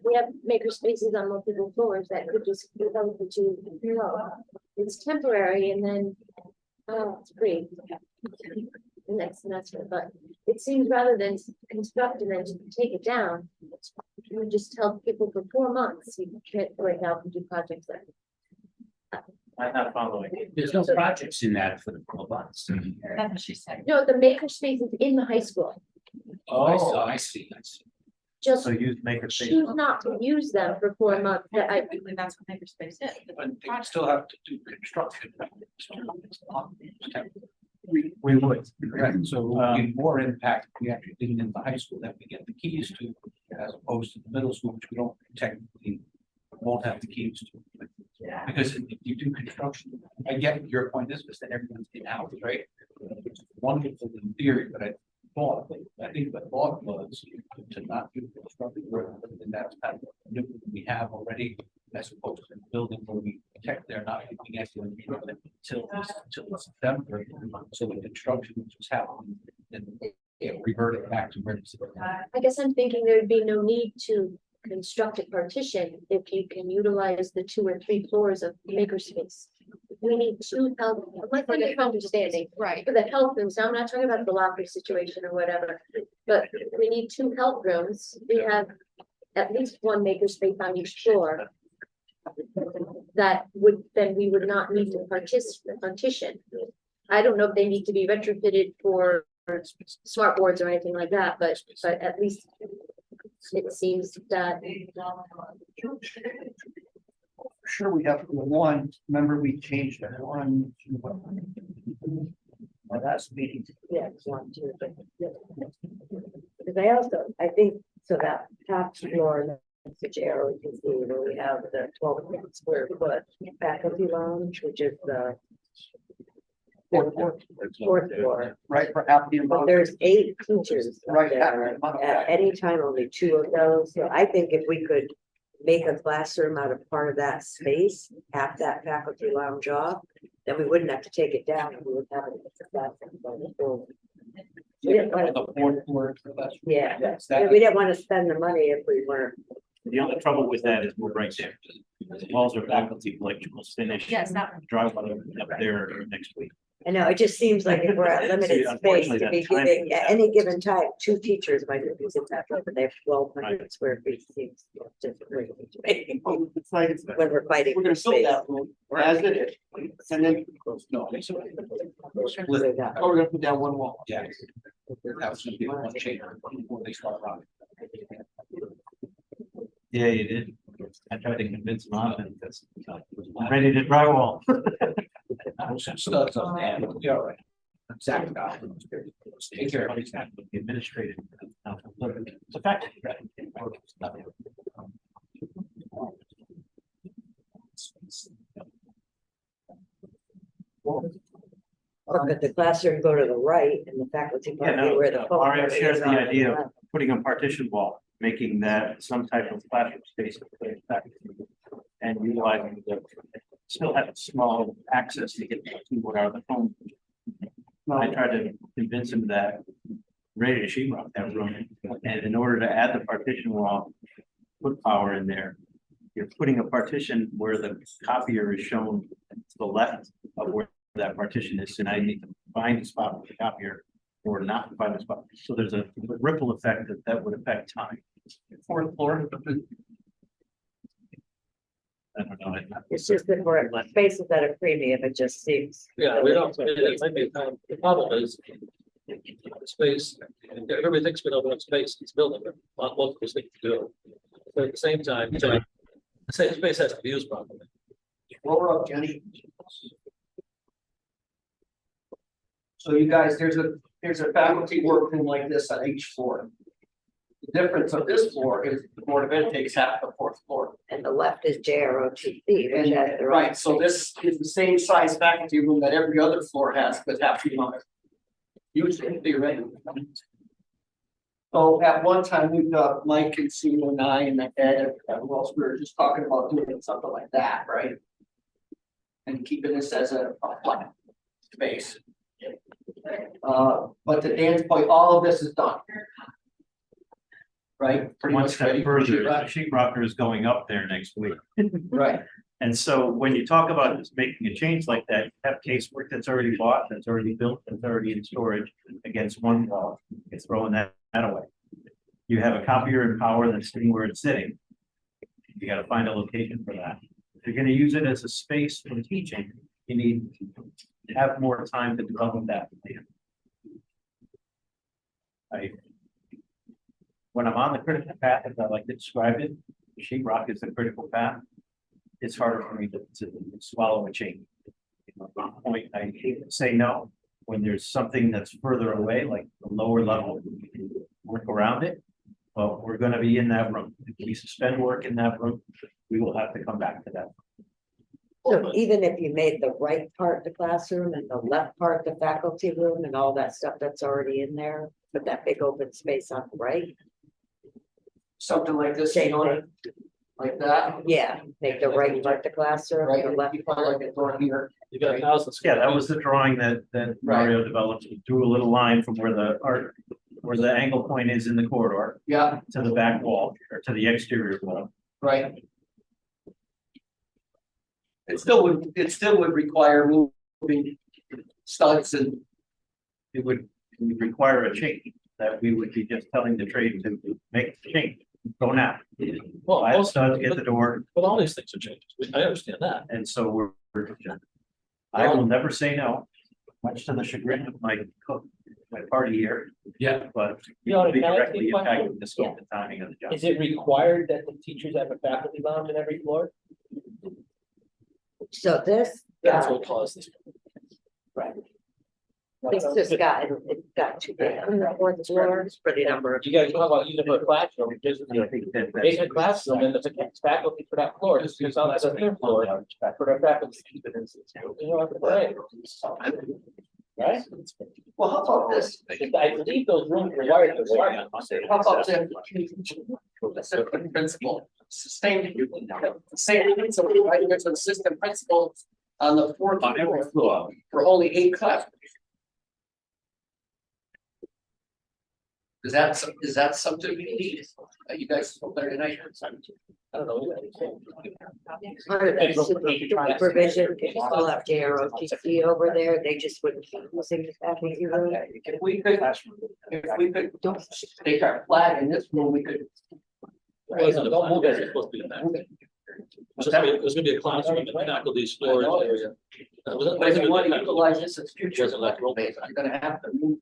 We have maker spaces on multiple floors that could just develop into, it's temporary and then, it's free. The next semester, but it seems rather than construct and then to take it down, you would just tell people for 4 months, you can't right now do projects there. I'm not following. There's no projects in that for the 12 months. That's what she said. No, the maker spaces in the high school, Oh, I see. just So use makerspace. choose not to use them for 4 months. That I, Typically, that's what makerspace is. But they still have to do construction. We would. Correct, so it would be more impact if we actually did it in the high school that we get the keys to, as opposed to the middle school, which we don't technically won't have the keys to. Because if you do construction, I get your point is that everyone's in house, right? It's wonderful in theory, but I think the thought was to not do construction work, and that's kind of what we have already, as opposed to the building where we protect there, not giving anyone until September. So the construction which was happening, then it reverted back to where it's. I guess I'm thinking there'd be no need to construct a partition if you can utilize the 2 or 3 floors of makerspace. We need 2 health, like for the understanding, Right. for the health rooms, I'm not talking about the locker situation or whatever. But we need 2 health rooms, we have at least 1 makerspace on each floor. That would, then we would not need to partition. I don't know if they need to be retrofitted for smart boards or anything like that, but at least it seems that. Sure, we have one, remember we changed that one. Well, that's meeting. Yeah, it's 1, 2, but. Because I also, I think, so that top floor, which arrow you can see, where we have the 12 square foot faculty lounge, which is the. Fourth floor, Right, for half the but amount. there's 8 teachers up Right, there. At any time, only 2 of those, so I think if we could make a classroom out of part of that space, half that faculty lounge off, then we wouldn't have to take it down, and we would have it as a classroom going forward. We didn't want to, The fourth floor. yeah, Yes, we didn't want to spend the money if we weren't. The only trouble with that is we're right there. The walls are faculty, electrical's finished. Yes, that one. Drywall up there next week. I know, it just seems like if we're at limited space unfortunately, to be that time- giving, at any given time, 2 teachers might be using that, room, but they have 1,200 square feet seems just crazy to me. It's like, When we're fighting. we're gonna for fill space. that room as it is, and then, no, So that- we're gonna put down one wall. Yeah. That's gonna be one chamber before they start running. Yeah, you did. I tried to convince mom and that's I'm ready to drywall. Some stuff on that, it'll be all right. Exactly. Take care of it. The administrative. It's a fact. Or could the classroom go to the right and the faculty Yeah, part be no, where the. Mario shares the on idea of left? putting a partition wall, making that some type of classroom space. And utilizing the, still have a small access to get to the keyboard out of the phone. I tried to convince him that ready to sheetrock that room, and in order to add the partition wall, put power in there. You're putting a partition where the copier is shown to the left of where that partition is, and I need to find a spot with the copier. Or not find a spot, so there's a ripple effect that would affect time. Fourth floor. I don't know. It's just that we're at spaces at a premium, it just seems. Yeah, we don't, it might be, the problem is. Space, everything's been over in space, it's building, multiple things to do. But at the same time, the same space has to be used properly. Roll up, Jenny. So you guys, there's a faculty workroom like this on each floor. The difference of this floor is the Board of Ed takes half the 4th floor. And the left is JROTC, which has the Right, so this is the same size faculty room that every other floor has, but half the amount. Usually theoretically. So at one time, we've got Mike and Sue and I and Ed, who else we were just talking about doing something like that, right? And keeping this as a flat space. But to Dan's point, all of this is done. Right? Pretty One much step ready for further, the sheetrock. sheetrocker is going up there next week. Right, And so when you talk about just making a change like that, you have casework that's already bought, that's already built, that's already in storage against one wall, it's throwing that away. You have a copier and power that's sitting where it's sitting. You gotta find a location for that. If you're gonna use it as a space for teaching, you need to have more time to develop that plan. When I'm on the critical path, as I like to describe it, sheetrock is the critical path. It's harder for me to swallow a change. At one point, I hate to say no, when there's something that's further away, like the lower level, we can work around it. But we're gonna be in that room. If we suspend work in that room, we will have to come back to that. So even if you made the right part the classroom and the left part the faculty room and all that stuff that's already in there, but that big open space on the right, something like this, Same you know, thing. like that, yeah, make the right part the classroom, right, the and left you probably part. like it door here. You got 1,000. Yeah, that was the drawing that Mario developed. He drew a little line from where the angle point is in the corridor Yeah, to the back wall here. to the exterior wall. right? It still would require moving studs and, It would require a change that we would be just telling the trade to make the change, go now. Well, I also, also get the door, but all these things are changes. I understand that. and so I will never say no, much to the chagrin of my cook, my party here, Yeah, but You know, be can I ask directly you a question? impacting the scope and timing of the job. Is it required that the teachers have a faculty lounge in every floor? So this, That's what caused this. it's just got to be on the fourth floor, it's pretty number of. You guys talk about using it for a classroom, just I think that that's- make a classroom and the faculty for that floor, just use on that third floor for their faculty. You know, what I'm saying? Right? well, how about this? I believe those rooms are wired to wire. How about the principal, sustained, same principal, right, there's an assistant principal on the fourth On every floor floor. for only 8 classes. Is that something we need? You guys spoke there tonight. I don't know. Part of that should be supervision, if you still have JROTC over there, they just wouldn't be using the faculty room. If we could take our flag in this room, we could. Wasn't a move as it's supposed to be in that. There's gonna be a classroom and faculty storage area. But if you want to utilize this as future Wasn't like role space, you're gonna have to move.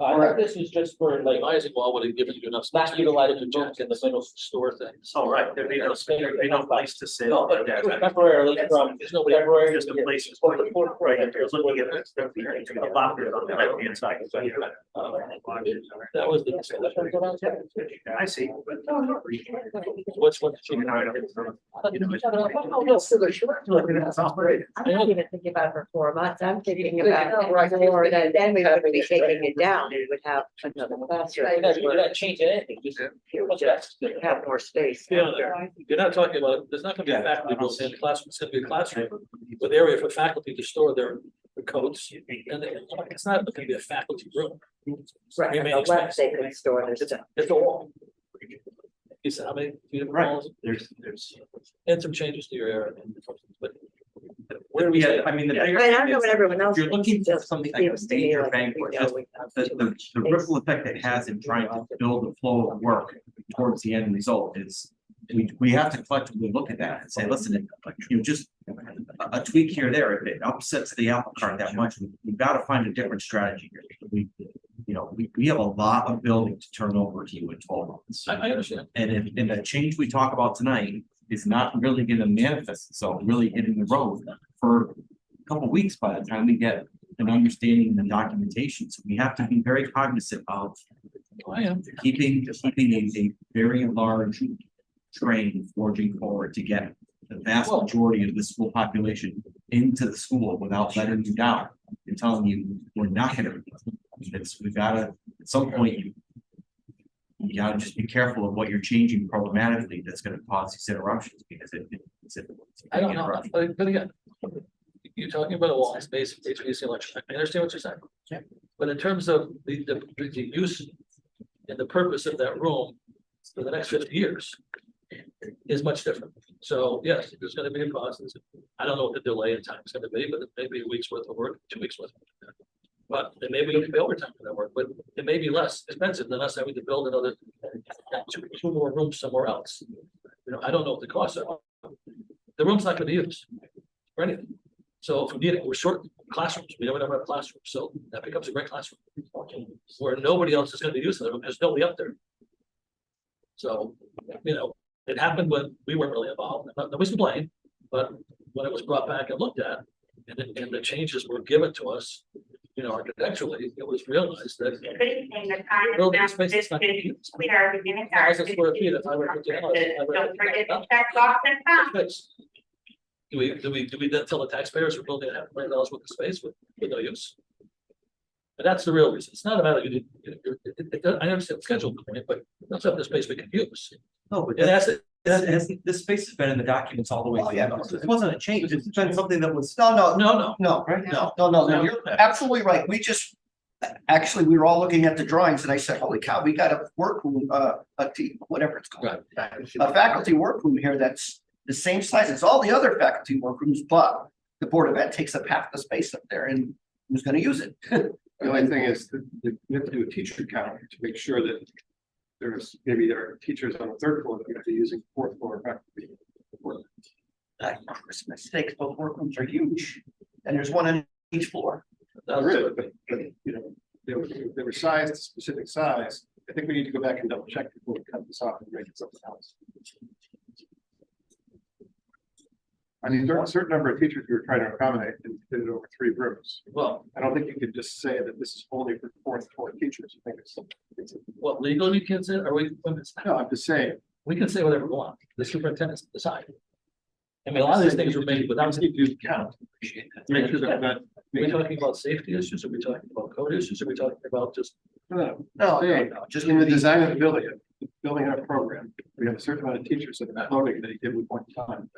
I think this is just for like, Like Isaac Wall would have given you enough. space not utilizing the to rooms in the single store things. Oh, right, there'd be no place to sit. No, but temporarily from February. Just a place. Or the fourth Right, grade. there's looking at this, there'd be a locker on the right hand side. That was the. I see. What's what? I'm not even thinking about it for 4 months, I'm thinking about more than, then we would be taking it down, we would have another classroom. You're not changing anything, just. Have more space. Yeah, you're not talking about, there's not gonna be a faculty room in the classroom, it's gonna be a classroom with area for faculty to store their coats. And it's not gonna be a faculty room. Right, on the left, they could store their stuff. It's a wall. You said how many? feet of Right, walls? there's. And some changes to your area. But Where we had, I mean, the I bigger. mean, I don't know what everyone else. You're looking for thinks, something just like a seems to me major like bang we for know just we have the, too the, much the space. ripple effect it has in trying to build the flow of work towards the end result is. We have to collectively look at that and say, listen, you just a tweak here or there, if it upsets the apple cart that much, we've got to find a different strategy here. We have a lot of building to turn over to you in 12 months. I understand. And the change we talk about tonight is not really gonna manifest itself, really hitting the road for a couple of weeks by the time we get an understanding and the documentation. So we have to be very cognizant of I am. keeping a very large train forging forward to get the vast majority of the school population into the school without letting you down and telling you we're not gonna. We've gotta, at some point, you gotta just be careful of what you're changing programmatically that's gonna cause these interruptions because it's. I don't know, but again, you're talking about a wall space, HVAC, electric, I understand what you're saying. Yeah. But in terms of the use and the purpose of that room for the next 50 years is much different. So yes, there's gonna be a cost. I don't know what the delay in time is gonna be, but it may be a week's worth of work, 2 weeks worth. But it may be overtime for that work, but it may be less expensive than us having to build another two more rooms somewhere else. I don't know what the costs are. The room's not gonna be used for anything. So if we need it, we're short classrooms, we never have a classroom, so that becomes a great classroom. Where nobody else is gonna be using it, there's nobody up there. So, it happened when we weren't really involved, nobody's to blame, but when it was brought back and looked at. And the changes were given to us, architecturally, it was realized that. Building space is not gonna be used. 1,000 square feet, if I were to put your house, I would- Don't forget to check box and found. Space. Do we then tell the taxpayers we're building $500,000 worth of space with no use? But that's the real reason. It's not a matter of I understand the schedule point, but let's have the space we can use. No, but And that's it. this space has been in the documents all the way. Oh, yeah. This wasn't a change, it's been something that was. No, No, no, Right? no, you're absolutely right. We just, Actually, we were all looking at the drawings and I said, holy cow, we got a workroom, whatever it's called. A faculty workroom here that's the same size as all the other faculty workrooms, but the Board of Ed takes up half the space up there and who's gonna use it? The only thing is that we have to do a teacher count to make sure that maybe there are teachers on the third floor that are gonna be using fourth floor faculty. Christmas sakes, both workrooms are huge and there's one on each floor. Not really, but you know, they were sized a specific size. I think we need to go back and double check before we cut this off and make it something else. I mean, there are a certain number of teachers we were trying to accommodate and did it over 3 rooms. Well, I don't think you could just say that this is only for fourth floor teachers. I think it's what legally we can say, or no, I'm just saying. we can say whatever we want, the superintendent's decide. I mean, a lot of these things were made without. Need to count. Make sure that we're not. Are we talking about safety issues? Are we talking about code issues? Are we talking about just? No, No, just in the design of the building our program, we have a certain amount of teachers that are floating that he did with one time.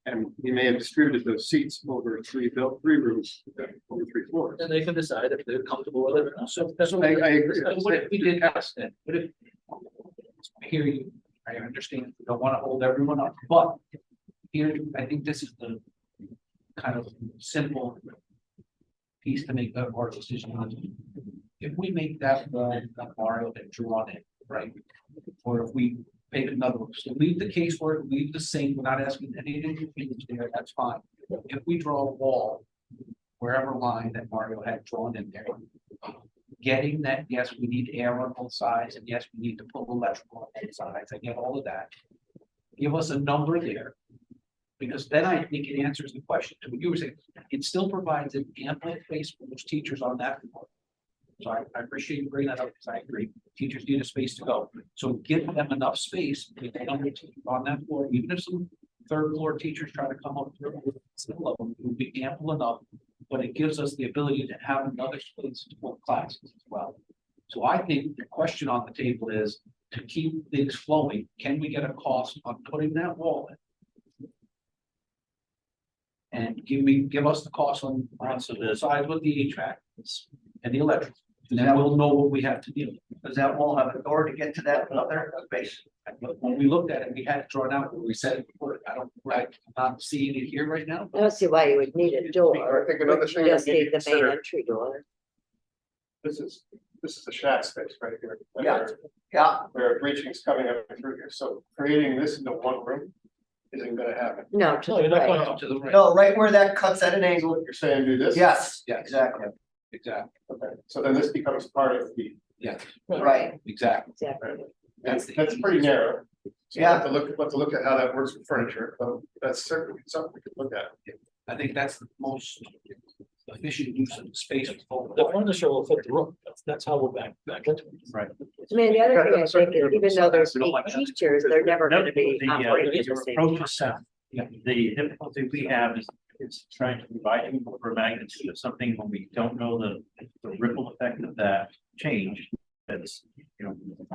And we may have distributed those seats over 3 rooms, over 3 floors. And they can decide if they're comfortable with it or not. So that's what I agree. What if we did ask that? What if? I hear you, I understand, we don't wanna hold everyone up, but here, I think this is the kind of simple piece to make that hard decision on. If we make that wall, that Mario that drew on it, right? Or if we make another one, so leave the case where, leave the same, we're not asking anything to change there, that's fine. If we draw a wall, wherever line that Mario had drawn in there, getting that, yes, we need air on both sides, and yes, we need to pull electrical on both sides, I get all of that. Give us a number there. Because then I think it answers the question to what you were saying, it still provides an ample space for those teachers on that floor. So I appreciate you bringing that up, because I agree, teachers need a space to go, so give them enough space, if they don't get on that floor, even if some third floor teachers try to come up through, still of them, it would be ample enough. But it gives us the ability to have another space to hold classes as well. So I think the question on the table is, to keep things flowing, can we get a cost on putting that wall in? And give us the cost on the side with the HVAC and the electric, and then we'll know what we have to deal with. Does that wall have a door to get to that other space? When we looked at it, we had it drawn out, we said it before, I'm not seeing it here right now. I don't see why you would need a door. I think another thing Just we need need to the main consider, entry door. this is a shack space right here. Yeah. Yeah, There are breachings coming up through here, so creating this into one room isn't gonna happen. No, to No, the you're not going right. up to the right. no, right where that cuts at an angle. You're saying do this? Yes, Yes. exactly, Exactly, Okay, so then this becomes part of the, yeah, right. exactly. Exactly. that's pretty narrow. So Yeah. we'll have to look at how that works with furniture, but that's certainly something we could look at. I think that's the most efficient use of the space. The furniture will fit the room. That's how we're back into it. Right. I mean, the other thing I think is even though there's We don't 8 like that. teachers, they're never gonna be The, operating at your the same approach time. is sound. Yeah. The difficulty we have is trying to provide you for magnitude of something when we don't know the ripple effect of that change. That's, you know,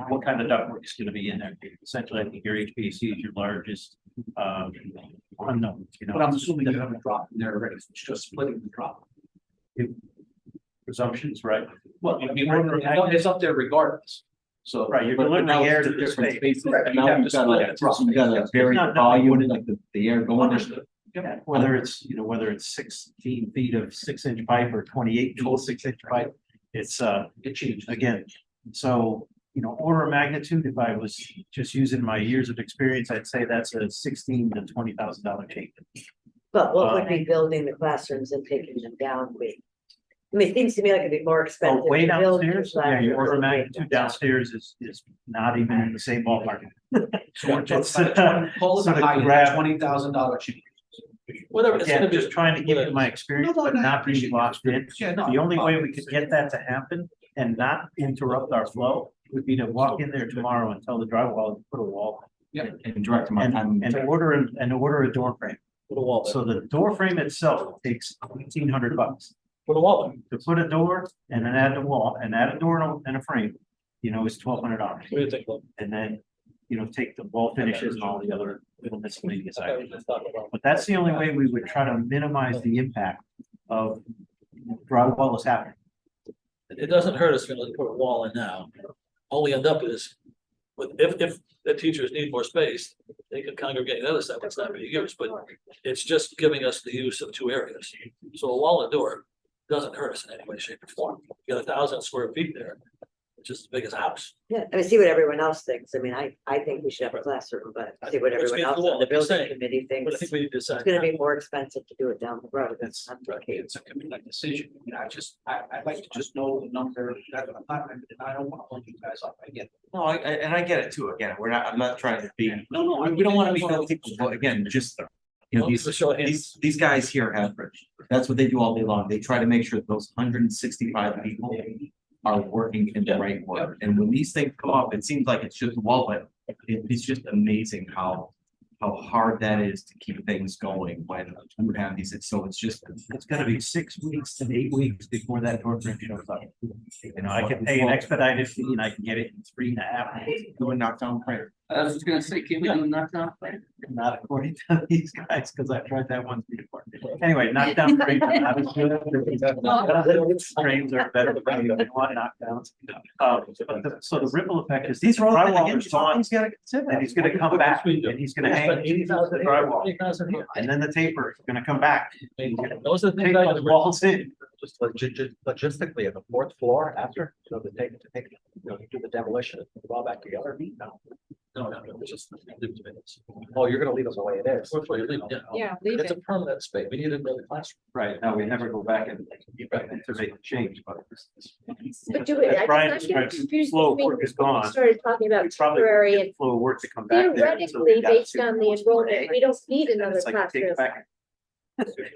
what kind of ductwork is gonna be in there. Essentially, I think your HVAC is your largest, unknown, you know. But I'm assuming you have a drop in there already, it's just splitting the drop. Presumptions, right? Well, I mean, it's up there regardless, so. Right, you're but delivering now air it's to a the different space. space. Right, You Now have you've to got split a, it, drop you got a it. very not volume, nothing- like the air going. Understood. Yeah, whether it's, you know, whether it's 16 feet of 6-inch pipe or 28 feet of 6-inch pipe, it's, It changed. again, so, you know, order of magnitude, if I was just using my years of experience, I'd say that's a $16,000 to $20,000 change. But what would be building the classrooms and taking them down? I mean, it seems to me like it'd be more expensive. Oh, way to build downstairs, yeah, your order of than take magnitude them down. downstairs is not even in the same ballpark. So we're It's, call it sort a of high, grab- $20,000 change. Whatever, it's Again, gonna be. just trying to give you my experience, No, no, but no, I not appreciate being it. locked in. Yeah, no, The only way we could get that to happen and not interrupt our flow would be to walk in there tomorrow and tell the drywall to put a wall. And direct them on time. And order a door frame. Put a wall there. So the door frame itself takes $1,800. Put a wall there. To put a door and then add a wall and add a door and a frame, you know, is $1,200. What do you think? Lou? And then, you know, take the wall finishes and all the other little miscellaneous Okay, items. let's talk about. But that's the only way we would try to minimize the impact of drywall is happening. it doesn't hurt us to put a wall in now. All we end up is, if the teachers need more space, they can congregate the other side, it's not being used, but it's just giving us the use of two areas. So a wall and door doesn't hurt us in any way, shape or form. You got 1,000 square feet there, which is as big as a house. Yeah, I mean, see what everyone else thinks. I mean, I think we should have a classroom, but see what Which everyone means else the wall, on the I'm just building saying. committee But I thinks. think we need to decide. It's gonna be more expensive to do it down the road. That's That's right. okay. It's a committee decision. You know, I'd like to just know the number. I don't want to hold you guys up. I get it. No, and I get it too. Again, I'm not trying to be, No, we don't want to be those people, but again, just. You know, Just a show of hands. these guys here have, that's what they do all day long. They try to make sure that those 165 people are working in the right order. And when these things come up, it seems like it's just wall, but it's just amazing how hard that is to keep things going when you have these. So It's gonna be 6 weeks to 8 weeks before that door frame shows up. You know, I can pay an expedited fee and I can get it in 3.5 days. do a knockdown prayer. I was just gonna say, can we do a knockdown? Not according to these guys, because I've tried that once before. Anyway, knockdown frames are not as good. Frames are better than you want knockdowns. So the ripple effect is these drywall is gone, He's gotta consider. and he's gonna come back and he's gonna hang the 80,000 drywall. 80,000 here. And then the taper is gonna come back. Those are the Take things I those walls in. Just logistically, at the fourth floor after, so to take, do the demolition and put it all back together. No, it's just. Oh, you're gonna leave us the way it is. Yeah, leave It's a it. permanent space. We need another classroom. Right, now we never go back and to make a change, but. But do it, As Brian I'm getting describes, confused flow of between, work is we gone. started talking about We probably temporary get and flow of work to come back there. until we theoretically, got based to on the enrollment, we don't need another It's like take it classroom. back.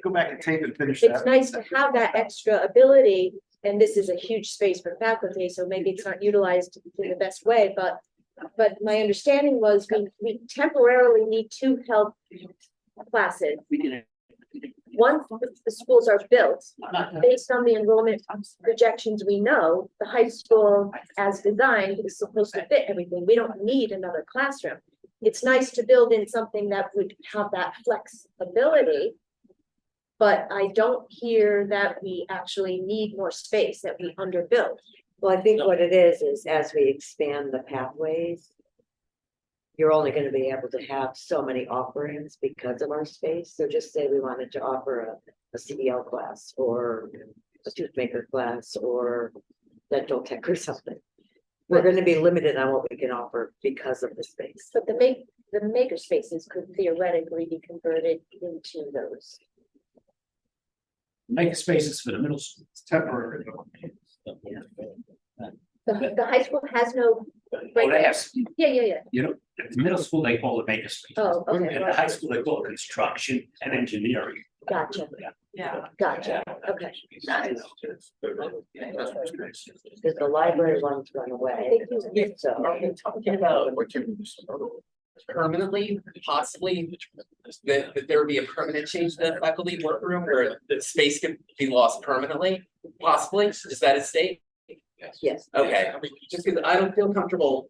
Go back and tape and finish It's that. nice to have that extra ability, and this is a huge space for faculty, so maybe it's not utilized in the best way, but my understanding was we temporarily need 2 health classes. Once the schools are built, based on the enrollment projections we know, the high school as designed is supposed to fit everything. We don't need another classroom. It's nice to build in something that would have that flexibility. But I don't hear that we actually need more space, that we underbuild. Well, I think what it is as we expand the pathways. You're only gonna be able to have so many offerings because of our space. So just say we wanted to offer a CDL class or a tooth maker class or dental tech or something. We're gonna be limited on what we can offer because of the space. But the maker spaces could theoretically be converted into those. Make spaces for the middle school. It's temporary. The high school has no. Oh, they have, Yeah. you know, at the middle school, they call it maker space. Oh, okay. In the high school, they call it construction and engineering. Gotcha, Yeah. gotcha, okay. Because the library ones run away. So. Talking about permanently, possibly, that there would be a permanent change to the faculty workroom where the space could be lost permanently, possibly, is that a state? Yes. Okay, just because I don't feel comfortable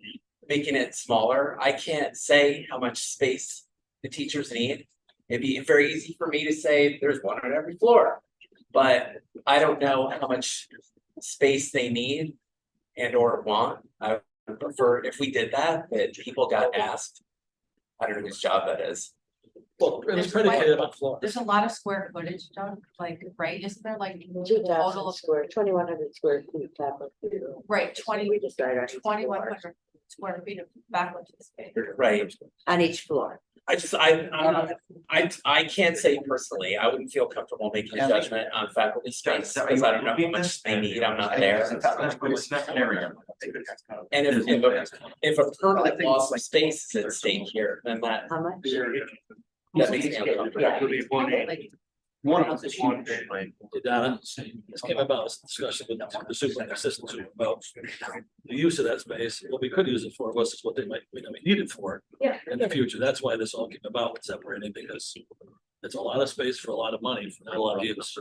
making it smaller, I can't say how much space the teachers need. It'd be very easy for me to say there's one on every floor, but I don't know how much space they need and or want. I would prefer if we did that people got asked. I don't know whose job that is. Well, it's predicated on floor. There's a lot of square footage, Doug, like, right, isn't there like 2,000 total of, square, 2,100 square feet faculty. right, 20 We decided on each 2,100 floor. square feet of faculty space? Right, On each floor. I can't say personally, I wouldn't feel comfortable making a judgment on faculty space, because I don't know how much they need, I'm not there. And if a permanent loss of space is at stake here, then that How much? makes me uncomfortable. Like, One of them, one. Donna, this came about as a discussion with the super assistant super about the use of that space. What we could use it for was what they might need it for Yeah. in the future. That's why this all came about with separating, because it's a lot of space for a lot of money, for not a lot of use.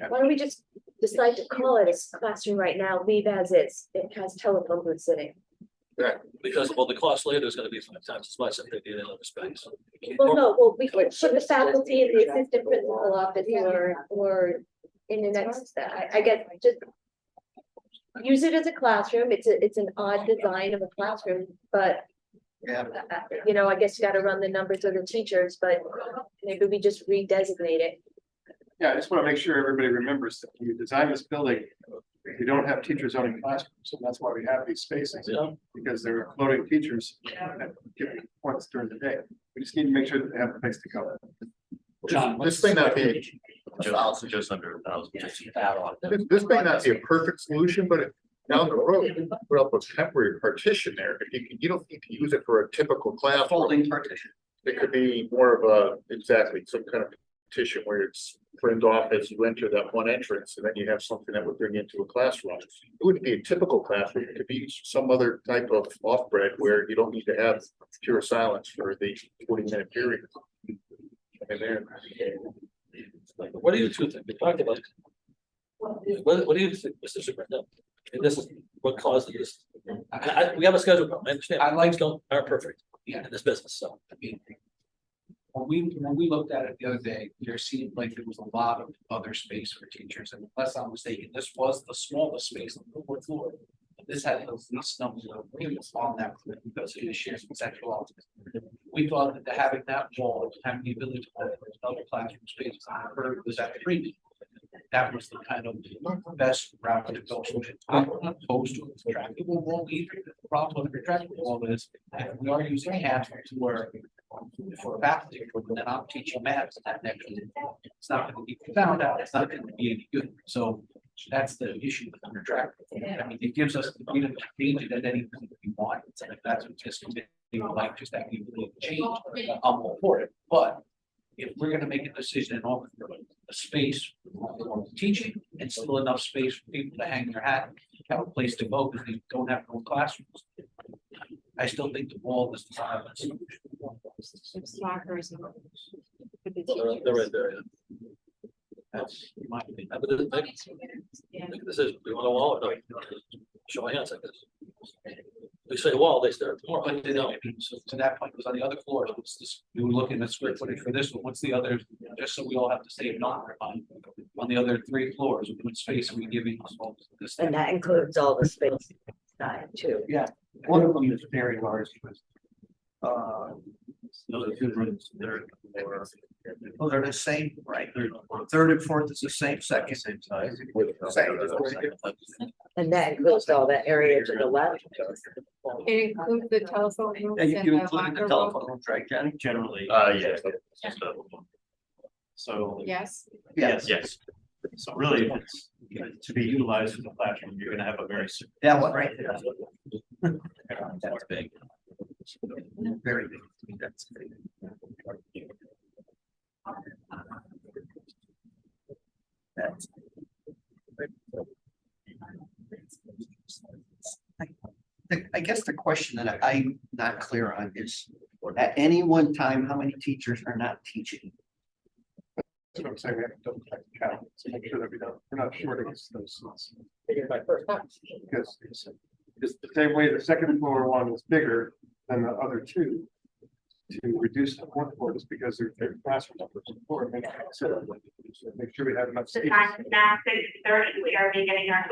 Why don't we just decide to call it a classroom right now, leave as is, it has telephone booth sitting. Because, well, the cost later is gonna be 5 times as much if they need another space. Well, no, well, we could put the faculty in the assistant principal office or in the next, I get, just use it as a classroom. It's an odd design of a classroom, but Yeah. you know, I guess you gotta run the numbers of the teachers, but maybe we just redesignate it. Yeah, I just want to make sure everybody remembers that when you design this building, you don't have teachers owning classrooms, so that's why we have these spaces. Yeah. Because they're floating teachers at given points during the day. We just need to make sure that they have a place to go. John, This may not be, Just under 1,000. this may not be a perfect solution, but down the road, you can put up a temporary partition there. If you don't need to use it for a typical classroom. Folding partition. It could be more of a, exactly, some kind of partition where it's turned off as you enter that one entrance, and then you have something that would bring you into a classroom. It wouldn't be a typical classroom, it could be some other type of off-bread where you don't need to have pure silence for the 40-minute period. And then, What do you two think? We talked about. What do you think, Mr. Superintendent? And this is what caused this. We have a schedule problem, I understand. Things aren't perfect in this business, so. I mean, when we looked at it the other day, there seemed like there was a lot of other space for teachers, and unless I'm mistaken, this was the smallest space on the fourth floor. This had the least number of rooms on that floor because it is shared with sexual autism. We thought that having that wall, having the ability to offer another classroom space, I heard was at 3. That was the kind of best route to go. So I'm not opposed to a retractable wall either. The problem with a retractable wall is if we are using half to work for faculty, then I'm teaching math that next week. It's not going to be found out. It's not going to be any good. So that's the issue with the retractable. I mean, it gives us the freedom to change it at any point we want. So if that's what this committee would like, just that we really change, I'm all for it. But if we're gonna make a decision and offer a space for teaching and still enough space for people to hang their hat, have a place to go because they don't have no classrooms. I still think the wall is the silent solution. Lockers. They're right there, yeah. That's my opinion. But make a decision, we want a wall or no? Show my hands, I guess. We say wall, they start. But you know, so to that point, was on the other floors, what's this, we were looking at square footage for this one, what's the other, just so we all have to save number on the other 3 floors, what space are we giving this? And that includes all the space side too. Yeah, one of them is very large. Those are 2 rooms. Well, they're the same, right? Third and fourth is the same, second. Same size. Same. And that includes all that area to the left. It includes the telephone rooms Yeah, you and you the include locker the room. telephone rooms, right, Jenny? Generally. yes. So, Yes, yes, yes. So really, if it's to be utilized in the classroom, you're gonna have a very. That one right there. That's big. Very big. That's big. That's. I guess the question that I'm not clear on is, at any one time, how many teachers are not teaching? That's what I'm saying, we have to double check the count, to make sure that we're not shorting those seats. Because it's the same way the second floor one was bigger than the other 2. To reduce the fourth floor is because they're classroom numbers before, make sure we have enough The space. time is now 6:30. We are beginning our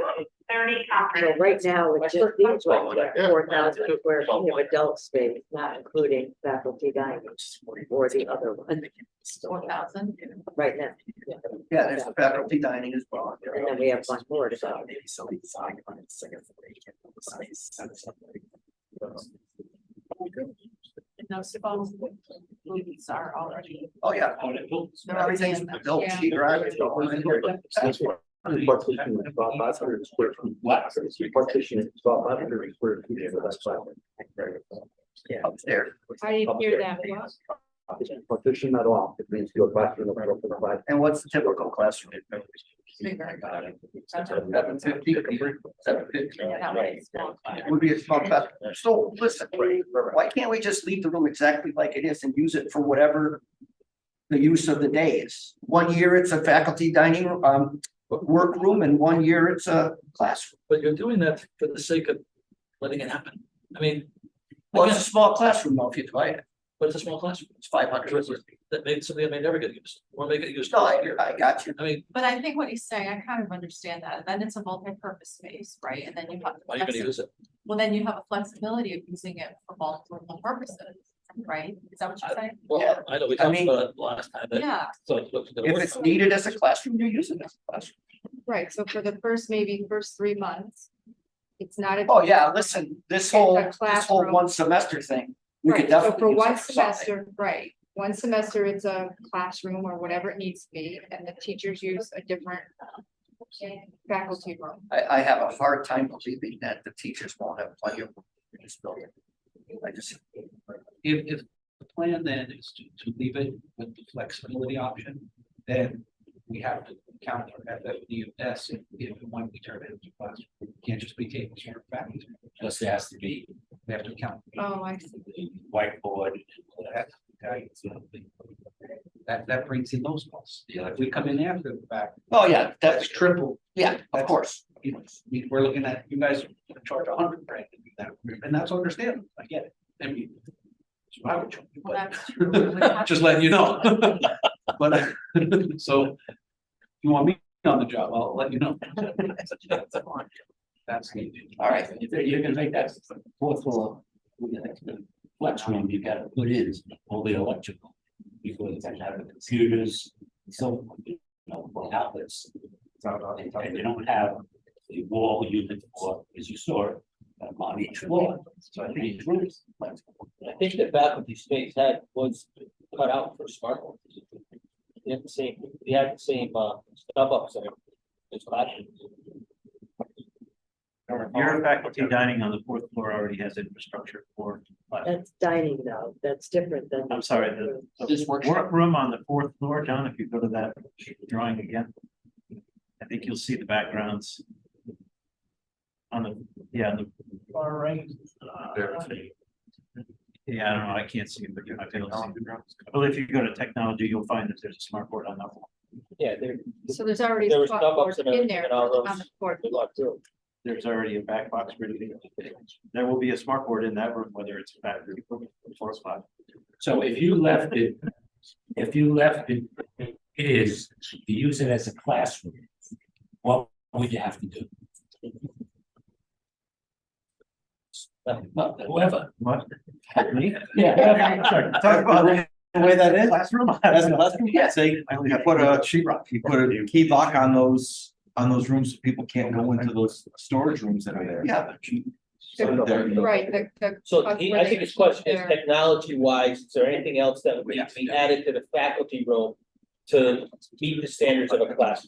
30 So conference. right now, it just leaves like 4,000 square feet of adult space, not including faculty dining or the other one 4,000. right now. Yeah, there's the faculty dining as well. And then we have one more to go. And those phones are already. Oh, yeah. Everything's built, Yeah. sheet rock, it's all in here. That's what. Partition is about 500 square feet. Partition is about 500 square feet, so that's 500. Yeah, up there. I didn't hear that. Partition at all, it means your classroom. will go to the right. And what's the typical classroom? Seven fifty. Would be a small class. So listen, why can't we just leave the room exactly like it is and use it for whatever the use of the day is? 1 year it's a faculty dining workroom, and 1 year it's a classroom. But you're doing that for the sake of letting it happen. I mean. Well, it's a small classroom though, if you try it. But it's a small classroom. It's 500. That may, something that may never get used, or make it used. No, I got you. I mean, But I think what he's saying, I kind of understand that, then it's a multi-purpose space, right, and then you have. why are you gonna use it? Well, then you have a flexibility of using it for multiple purposes, right? Is that what you're saying? Well, I know we I talked mean- about it last time, that, Yeah, so it looks. If it's needed as a classroom, you use it as a classroom. Right, so for the first 3 months, it's not a. Oh, yeah, listen, this whole classroom. 1 semester thing, we could Right, so definitely. for use one it for something. semester, right, one semester it's a classroom or whatever it needs to be, and the teachers use a different faculty room. I have a hard time believing that the teachers won't have plenty of room in this building. I just, If the plan then is to leave it with the flexibility option, then we have to count for FFDS if and when we turn it into a classroom. It can't just be tables for faculty. Plus there has to be We have to count. Oh, I see. whiteboard. That brings in those costs. If we come in after the fact, oh, yeah, that's that's, triple. yeah, of course. You know, we're looking at, you guys charge 100 grand to do that, and that's understandable, I get it, I mean. So I would charge you, well, but that's true. We would have just letting you know. But, so, you want me on the job, I'll let you know. That's neat. All right, You can make that fourth floor. Flex room, you gotta put in all the electrical. Because you have the computers, so, you know, outlets. And you don't have the wall unit or, as you saw, on each floor. So I think each room is. I think the faculty space was cut out for smart ones. You had the same, stub ups there. It's classrooms. Your faculty dining on the 4th floor already has infrastructure for. That's dining though, that's different than. I'm sorry, the this workshop, workroom on the 4th floor, John, if you go to that drawing again. I think you'll see the backgrounds. On the, yeah, on the far right. Yeah, I don't know, I can't see it, but you might be able to see the drawings. Well, if you go to technology, you'll find that there's a smart board on that wall. Yeah, there. So there's already There a was spot stub board ups and in everything there and all on the those. board. Locked too. There's already a back box ready to go. There will be a smart board in that room, whether it's a back room or spot. So if you left it is to use it as a classroom, what would you have to do? Whoever. What? Me? Yeah. Sure. Talk about the way that is. Classroom? As a classroom, Yeah, say, you put a sheetrock, you put a key lock on those rooms, so people can't go into those storage rooms that are there. yeah, but So there you go. Right, So where I think they his question is there. technology wise, is there anything else that would need to be added to the faculty room to meet the standards of a class?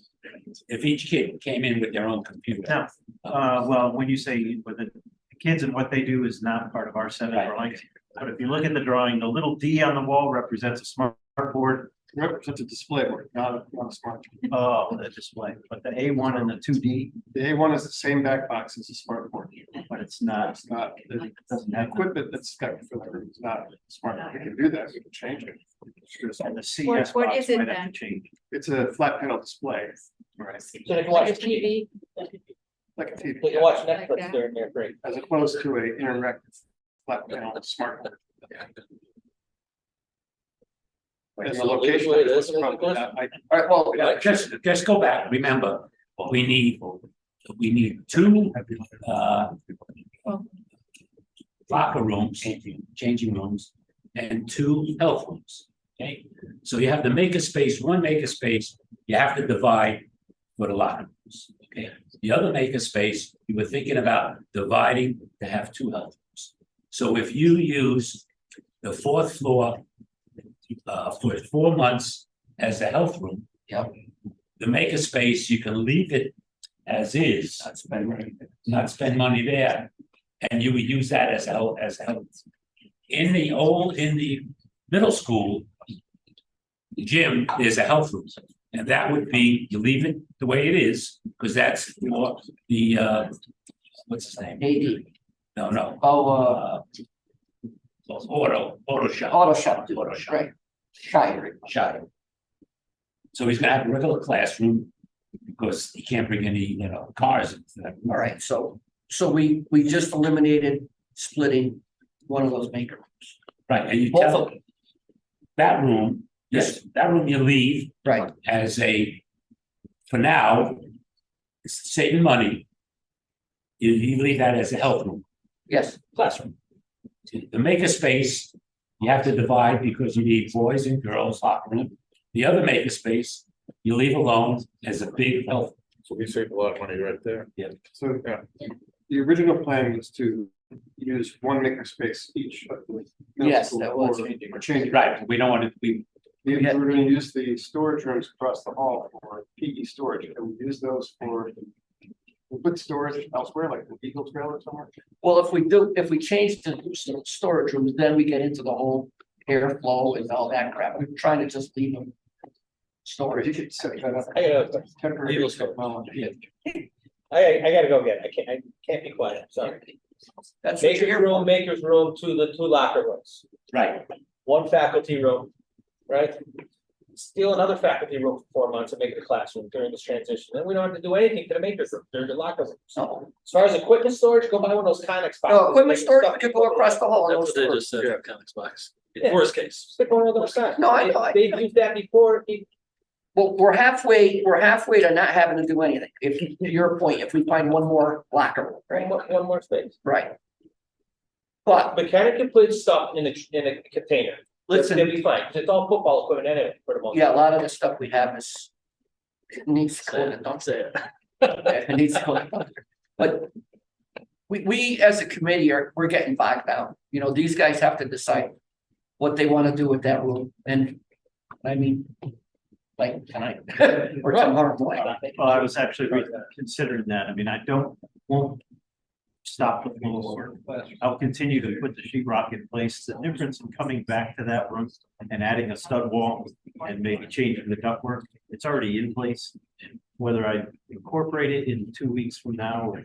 If each kid came in with their own computer. Now, well, when you say with the kids and what they do is not part of our set of drawings. But if you look at the drawing, the little D on the wall represents a smart board. Represents a display board, not a smart. Oh, the display, but the A1 and the 2D, The A1 is the same back box as the smart board. but it's not. It's not, the Doesn't have equipment that's got for the room is not smart. We can do that, we can change it. And the CS What box is it might have then? to change. It's a flat panel display, Right. So they can Like watch a TV, like a TV. They can watch Like Netflix that. during their break. As opposed to a interactive flat panel smart board. And the So leave it location. the way it of is, it's probably Nicholas? not- all right, well, Just go back, remember, we need two, locker rooms, changing rooms, and two health rooms, okay? So you have the makerspace, one makerspace, you have to divide for the locker rooms, okay? The other makerspace, you were thinking about dividing to have two health rooms. So if you use the 4th floor for 4 months as a health room. Yep. The makerspace, you can leave it as is, not spend money there. And you would use that as health. In the middle school gym, there's a health room. And that would be, you leave it the way it is, because that's for the, what's his name? AD, No. Auto shop. auto shop, Auto shop. right, Shire. Shot. So he's gonna have a regular classroom because he can't bring any, cars into that. All right, so we just eliminated splitting one of those maker rooms. Right, and you Both tell of them. that room, yes, that room you leave Right. as a, for now, it's saving money. You leave that as a health room, Yes, classroom. The makerspace, you have to divide because you need boys and girls locker room. The other makerspace, you leave alone as a big health. So we saved a lot of money right there. So Yeah. the original plan was to use one makerspace each. of the middle Yes, school that was for- changing. for changing. Right, we don't want to, We were gonna use the storage rooms across the hall for PE storage, and we use those for. We put storage elsewhere, like the Eagle trailer somewhere. well, if we change to storage rooms, then we get into the whole airflow and all that crap. We're trying to just leave them. Or you Storage. could set that up. I, Temporary Eagle storage. technology. I gotta go get it. I can't be quiet, sorry. That's what Maker's you're room, maker's room, the two locker rooms, right, one faculty room, right? Steal another faculty room for 4 months and make it a classroom during this transition, then we don't have to do anything to the maker's room, during the locker room. No. As far as equipment storage, go buy one of those Connex boxes. No, equipment Make storage, stuff- we could go across the hall. That's what they just said, Yeah. Connex box, Yeah. worst case. Stick one of those side. No, I know. They've used that before. Well, we're halfway to not having to do anything. If, to your point, if we find one more locker room, right? One more space. Right. But Mechanically complete stuff in a container. listen, It'll be fine, 'cause it's all football equipment anyway, for the most. yeah, a lot of the stuff we have is. It needs to go in, Don't don't say it. it needs to go in. But. We as a committee we're getting bogged down. You know, these guys have to decide. What they want to do with that room and, I mean. Like tonight. Or tomorrow morning. Well, I was actually considering that. I mean, won't stop the flow over. I'll continue to put the sheet rock in place. The difference in coming back to that room and adding a stud wall and maybe changing the ductwork, it's already in place. Whether I incorporate it in 2 weeks from now or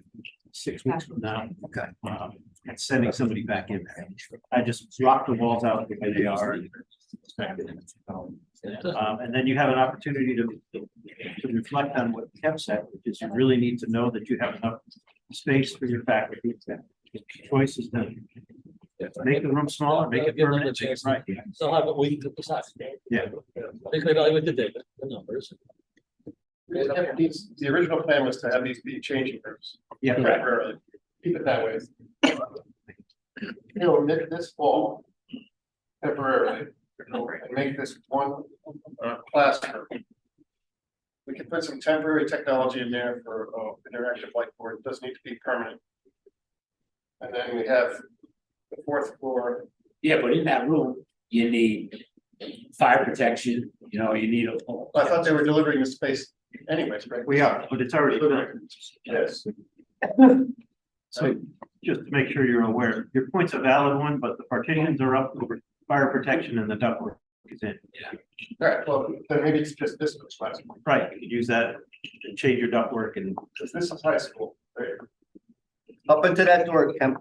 6 weeks from now. Okay. And sending somebody back in there. I just rock the walls out the way they are. And then you have an opportunity to reflect on what Kev said, which is you really need to know that you have enough space for your faculty. Choices to make the room smaller, make it permanent, make it right. So have a week to decide. Yeah. Basically, evaluate the data, the numbers. The original plan was to have these be changing rooms. Yeah, Temporarily, keep it that way. You know, this fall. Temporarily, and make this one classroom. We can put some temporary technology in there for interactive whiteboard, it doesn't need to be permanent. And then we have the fourth floor. yeah, but in that room, you need fire protection, you know, you need a. I thought they were delivering the space anyways, right? we are, but it's already done. Yes. So just to make sure you're aware, your point's a valid one, but the partitions are up over fire protection and the ductwork is in. All right, well, then maybe it's just this much less. Right, you could use that and change your ductwork and Because this is high school, right? Up into that door, Kemp.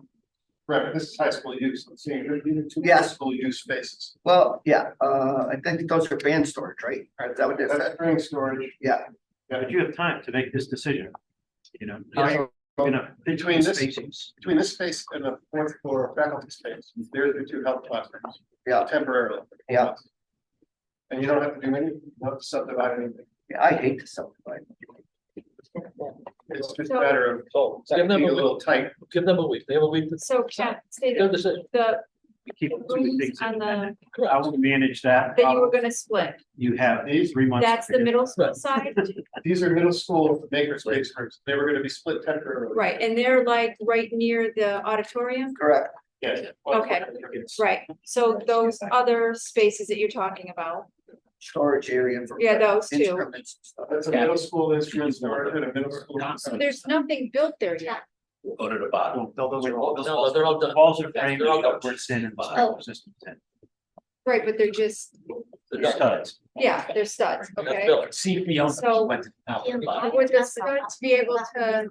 Right, this is high school use, I'm seeing, these are two high Yes. school use spaces. Well, yeah, I think those are band storage, right? Is that what this is? That's spring storage. Yeah. but you have time to make this decision. You know. Yeah. You know, Between this- spacings. Between this space and the fourth floor faculty space, there's the two health classrooms. Yeah. Temporarily. Yeah. And you don't have to do anything, you don't have to subdivide anything, Yeah, I hate to subdivide. it's just a matter of So, Give them being a a little week, tight. give them a week, they have a week to. So Kat, say Good that decision. the We keep two rooms things on independent. the, How we manage that, that you were gonna split, you have These- 3 months. that's to the figure it middle out. school side, These are middle school makerspace rooms, they were gonna be split temporarily. right, and they're like right near the auditorium? Correct. Yes. Okay. Right, so those other spaces that you're talking about, Storage area for. Yeah, those two. instruments and stuff. That's a middle school instrument storage and a middle school. so there's nothing built there yet. Go to the bottom. Those are all. No, they're all The done. walls are framed, They're all done. ductwork's in and the Oh. sound system's in. Right, but they're just, They're done. Studs. yeah, they're studs, That's okay? built. See if you So- went to the top of the bottom. Would the studs be able to,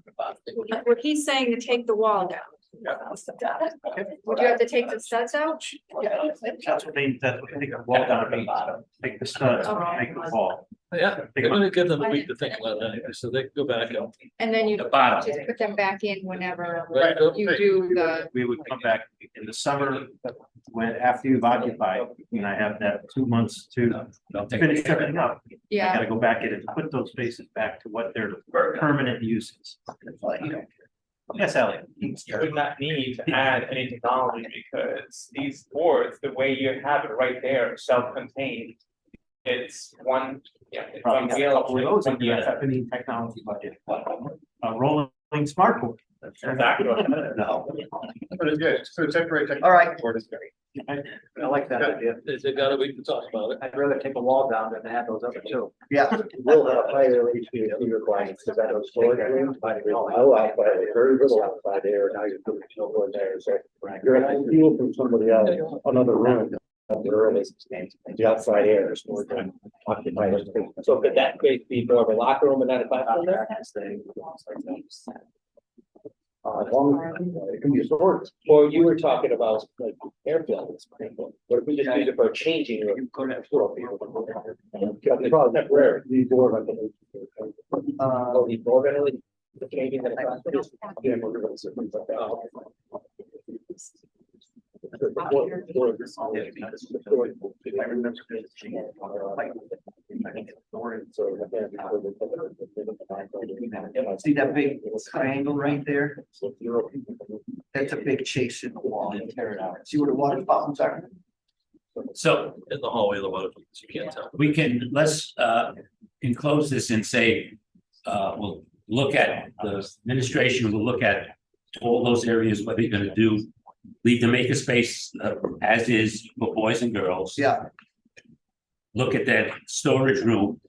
what he's saying to take the wall down? Would you have to take the studs out? That's what they take a wall down, take the studs, make the wall. Yeah, they're gonna give them a week to think about that, anyway, so they can go back and. And then you The bottom. just put them back in whenever Right, you do the, We would come back in the summer, when, after you've occupied, and I have that 2 months to finish everything up. I yeah, gotta go back in and put those spaces back to what their permanent uses. Yes, Elliot. You would not need to add any technology because these boards, the way you have it right there, self-contained. It's one, yeah, it's one Probably got a wheel. couple of those in one the wheel. FF&E technology budget. A rolling smart board. Exactly. No. But it's good, so temporary. All right. Board is great. I like that idea. They got a week to talk about it. I'd rather take a wall down than have those other two. Yeah. We'll have higher HVAC requirements, because I don't store it. Oh, outside, very little outside air, now you're putting no more there, so. You're gonna steal from somebody else, another room. The outside air is more than occupied. So could that be more of a locker room and not a classroom there? As long as it can be stored. Or you were talking about like airfield. What if we just use it for a changing room? Probably temporary, these doors, I think. Oh, the door ventilated, the changing that. Yeah, we're gonna sit things like that. Oh. See that big triangle right there? That's a big chase in the wall. Tear it out. See where the water fountains are? So In the hallway, the water, you can't tell. we can, let's enclose this and say, we'll look at, the administration will look at all those areas, what they're gonna do. Leave the makerspace as is for boys and girls. Yeah. Look at that storage room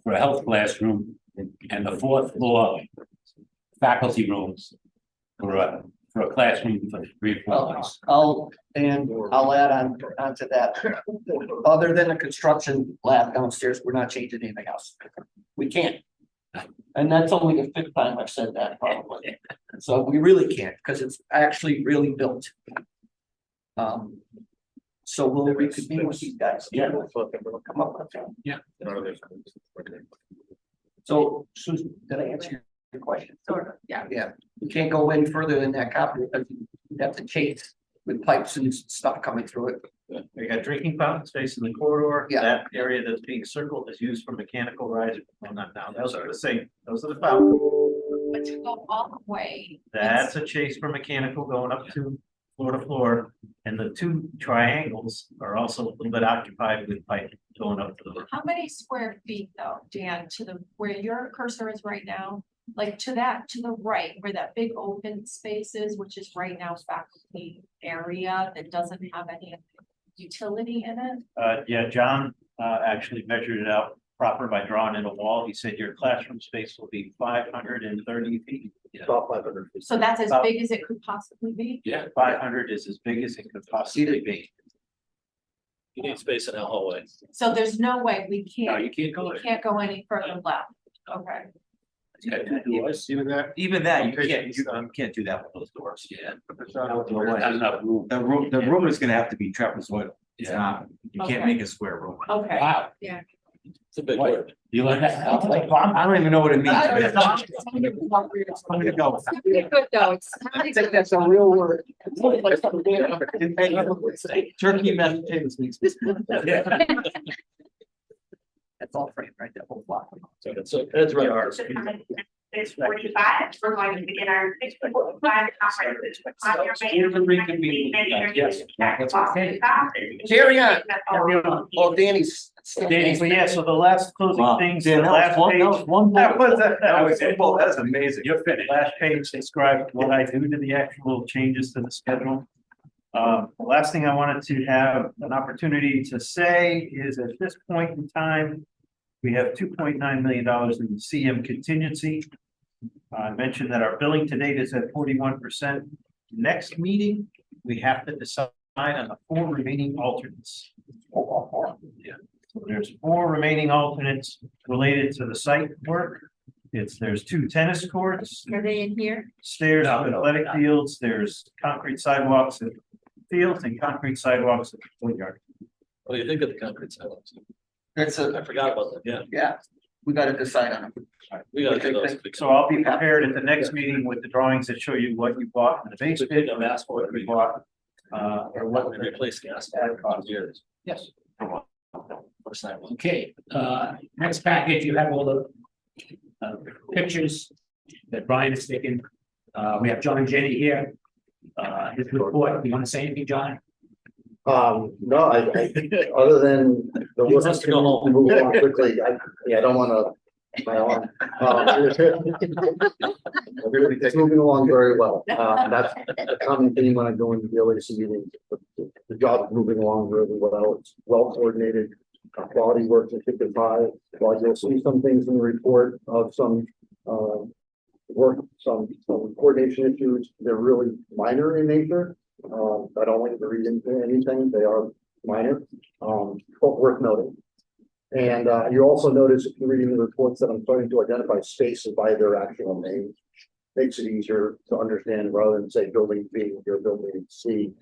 for a health classroom and the fourth floor faculty rooms for a classroom for 3 or 4 months. I'll add on onto that. Other than the construction lab downstairs, we're not changing anything else. We can't. And that's only the 5th time I've said that probably. So we really can't, because it's actually really built. So we'll reconvene with these guys. Yeah. Come up with that. Yeah. So Susan, did I answer your question? sort of, yeah. Yeah, you can't go any further than that copy because you have to chase with pipes and stuff coming through it. We got drinking fountain space in the corridor. Yeah. That area that's being circled is used for mechanical riser. Well, not now, those are the same, those are the fountains. But to go all the way. That's a chase for mechanical going up to floor. And the 2 triangles are also a little bit occupied with pipe going up to the. How many square feet though, Dan, to the, where your cursor is right now? Like to that, to the right, where that big open space is, which is right now faculty area that doesn't have any utility in it? Yeah, John actually measured it out proper by drawing in a wall. He said your classroom space will be 530 feet. About 500 feet. So that's as big as it could possibly be? Yeah, 500 is as big as it could possibly be. You need space in that hallway. So there's no way we No, can't, you can't go we there. can't go any further left, okay? Even that. Even that, you can't do that with those doors. Yeah. Not enough room. The room is gonna have to be trapezoidal. It's not, you can't Okay. make a square room. Okay. Wow. It's a big What? word. You like that? I don't even know what it means. Pretty good though, it's. I think that's a real word. Turkey mashed potatoes means. That's all framed, right? That whole block. So that's right. It's 45, we're going to begin our 6:45 conference. On your way. Yes. That's okay. Carry on. Oh, Danny's. Danny, so yeah, so the last closing Wow. things, Dan, the that last was page. one. That was That's amazing. You're finished. Last page described what I do to the actual changes to the schedule. The last thing I wanted to have an opportunity to say is at this point in time, we have $2.9 million in the CM contingency. I mentioned that our billing to date is at 41%. Next meeting, we have to decide on the 4 remaining alternates. Yeah. So there's 4 remaining alternates related to the site work. There's 2 tennis courts, Are they in here? stairs, No, athletic fields, there's concrete sidewalks at fields and concrete sidewalks at the schoolyard. What do you think of the concrete sidewalks? That's I forgot about that, yeah. yeah, we gotta decide on it. We gotta do those. So I'll be prepared at the next meeting with the drawings that show you what you bought in the basement, I'm asking what we bought. Or what we replace gas. Years. Yes. Okay, next package, you have all the pictures that Brian has taken. We have John and Jenny here. His report, you want to say anything, John? No, other than the He wants to go home. move along quickly, I don't wanna, my arm. It's moving along very well. That's a common theme when I go into the LAC meetings. The job is moving along really well. It's well coordinated. Quality work is taken by, while you'll see some things in the report of some, work, some coordination issues. They're really minor in nature. I don't want you to read into anything. They are minor, but worth noting. And you also notice if you're reading the reports that I'm starting to identify spaces by their actual names. Makes it easier to understand rather than say building B or building C.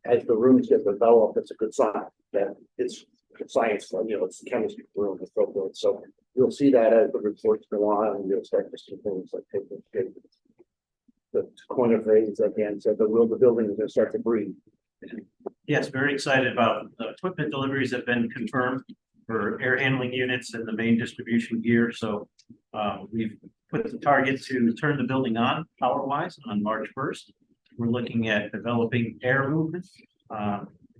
As the rooms get developed, it's a good sign that it's science, it's chemistry room and so forth. So you'll see that as the reports go on, and you'll start to see things like taking shape. The corner phase again said the building is going to start to breathe. Yes, very excited about the equipment deliveries have been confirmed for air handling units and the main distribution gear. So we've put the target to turn the building on power wise on March 1st. We're looking at developing air movement.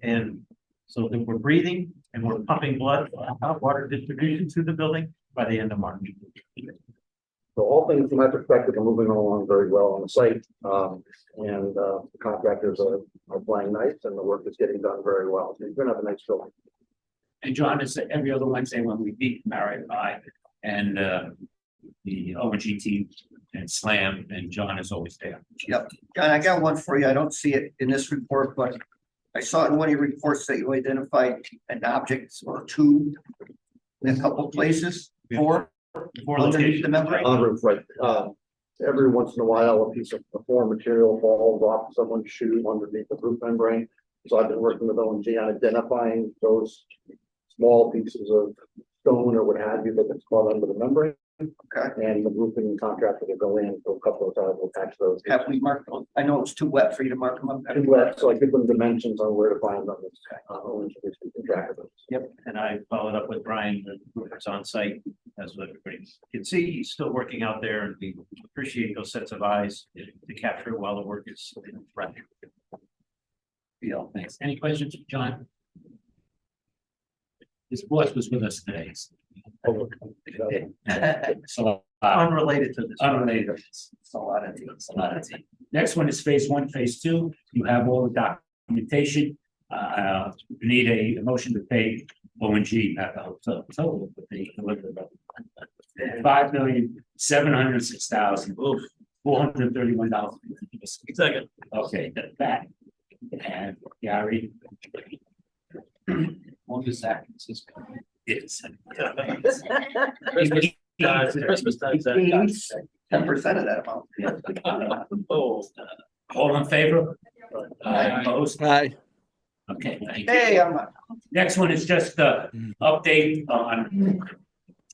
And so that we're breathing and we're pumping blood, water distribution to the building by the end of March. So all things from my perspective are moving along very well on the site. And the contractors are playing nice and the work is getting done very well. So you're gonna have a nice building. And John is every other Wednesday when we meet Marriott High and the ONG team and Slam, and John is always there. Yep, John, I got one for you. I don't see it in this report, but I saw in one of your reports that you identified an object or two in a couple places, four underneath the membrane. On roof, right. Every once in a while, a piece of foreign material falls off someone's shoe underneath the roof membrane. So I've been working with ONG on identifying those small pieces of stone or what have you that gets caught under the membrane. Okay. And the roofing contractor will go in for a couple of times, we'll patch those. Have we marked them? I know it was too wet for you to mark them up. Too wet, so I give them dimensions on where to find them. ONG is keeping track of them. Yep, and I followed up with Brian, the roofer's on site, as everybody can see, he's still working out there, and we appreciate those sets of eyes to capture while the work is fresh. Yeah, thanks. Any questions, John? His boss was with us today. So Unrelated to this. unrelated. It's a lot of things. Next one is phase one, phase two. You have all the documentation. You need a motion to pay ONG at the hotel total, but they delivered about $5,706,431. Second. Okay, that. And Gary. Long as that is. It's. Christmas time. 10% of that amount. Oh. All in favor? Aye. Opposed? Hi. Okay, thank you. Hey, I'm Next one is just the update on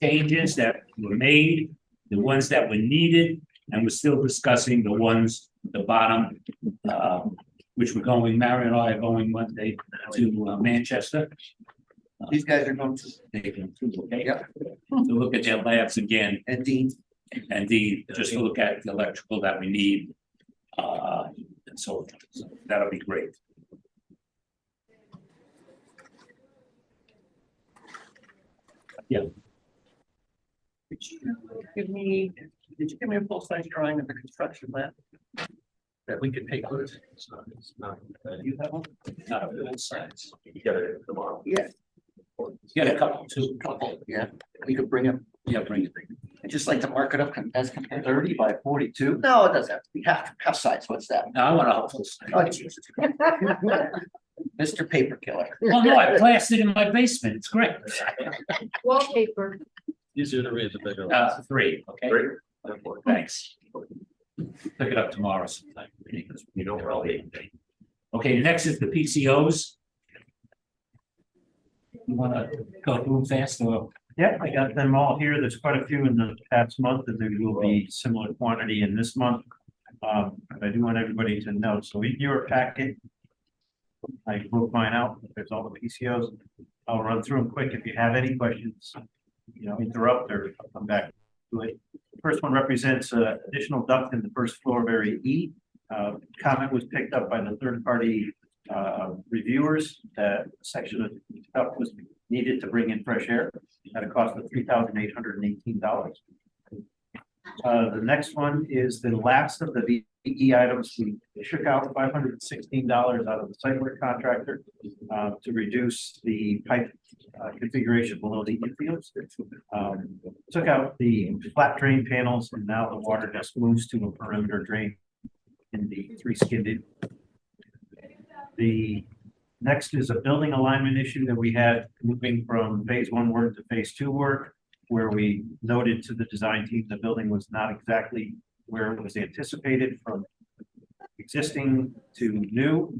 changes that were made, the ones that were needed, and we're still discussing the ones at the bottom, which we're going, Mary and I are going Monday to Manchester. these guys are going to, Okay, Yep. to look at their labs again, and Dean, and just to look at the electrical that we need. And so that'll be great. Yeah. did you give me a full size drawing of the construction lab? That we could take with? You have one? Not full size. You get it tomorrow. Yeah. Get a couple, two. Yeah, we could bring them. Yeah, bring it. I'd just like to mark it up as compared to 30 by 42. No, it doesn't have to be half size. What's that? No, I want a full size. Oh, Jesus. Mr. Paper Killer. Well, no, I plastered in my basement. It's great. Wallpaper. Easier to read the bigger. 3, okay? Thanks. Pick it up tomorrow sometime. Because you don't really. Okay, next is the PCOs. You wanna go through fast or? Yeah, I got them all here. There's quite a few in the past month, and there will be similar quantity in this month. I do want everybody to know, so in your packet. I broke mine out, there's all the PCOs. I'll run through them quick. If you have any questions, interrupt or I'll come back to it. First one represents additional duct in the first floor of area E. Comment was picked up by the third party reviewers that a section of duct was needed to bring in fresh air at a cost of $3,818. The next one is the last of the VE items. We shook out $516 out of the site work contractor to reduce the pipe configuration below the infields. Took out the flat drain panels, and now the water just moves to a perimeter drain in the 3 skinned. The next is a building alignment issue that we had moving from phase 1 work to phase 2 work, where we noted to the design team the building was not exactly where it was anticipated from existing to new,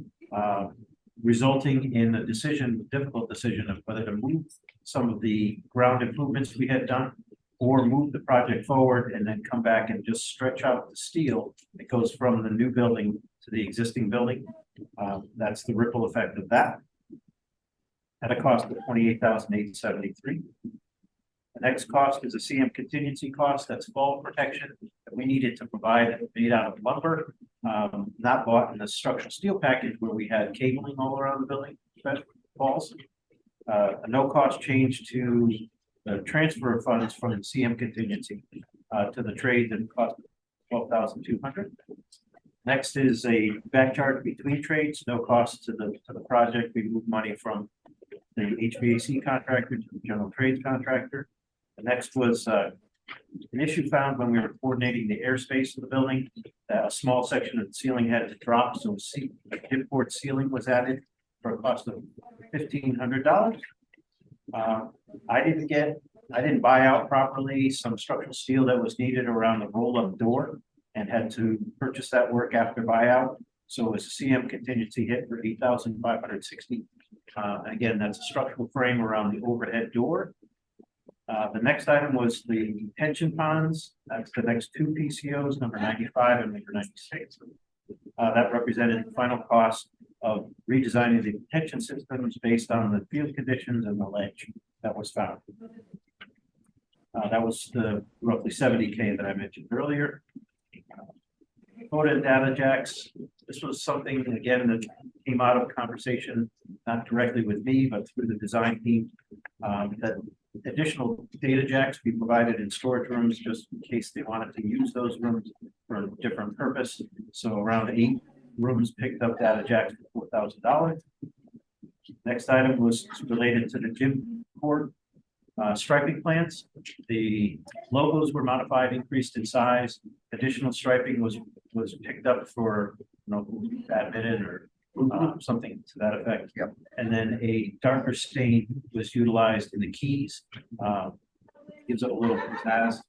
resulting in a difficult decision of whether to move some of the ground improvements we had done or move the project forward and then come back and just stretch out the steel that goes from the new building to the existing building. That's the ripple effect of that. At a cost of $28,873. The next cost is a CM contingency cost. That's fall protection that we needed to provide, made out of lumber, not bought in the structural steel package where we had cabling all around the building, falls. A no cost change to the transfer of funds from the CM contingency to the trade that cost $12,200. Next is a back charge between trades, no cost to the project. We move money from the HVAC contractor to the general trades contractor. The next was an issue found when we were coordinating the airspace of the building. A small section of the ceiling had to drop, so a import ceiling was added for a cost of $1,500. I didn't buy out properly some structural steel that was needed around the roll-up door and had to purchase that work after buyout. So it's a CM contingency hit for $8,560. Again, that's a structural frame around the overhead door. The next item was the detention ponds. That's the next 2 PCOs, number 95 and number 96. That represented the final cost of redesigning the detention systems based on the field conditions and the ledge that was found. That was the roughly $70K that I mentioned earlier. Photo and data jacks. This was something, again, that came out of conversation, not directly with me, but through the design team. That additional data jacks be provided in storage rooms just in case they wanted to use those rooms for a different purpose. So around 8 rooms picked up data jacks for $4,000. Next item was related to the gym court striping plans. The logos were modified, increased in size. Additional striping was picked up for admitted or something to that effect. Yep. And then a darker stain was utilized in the keys. Gives it a little pizzazz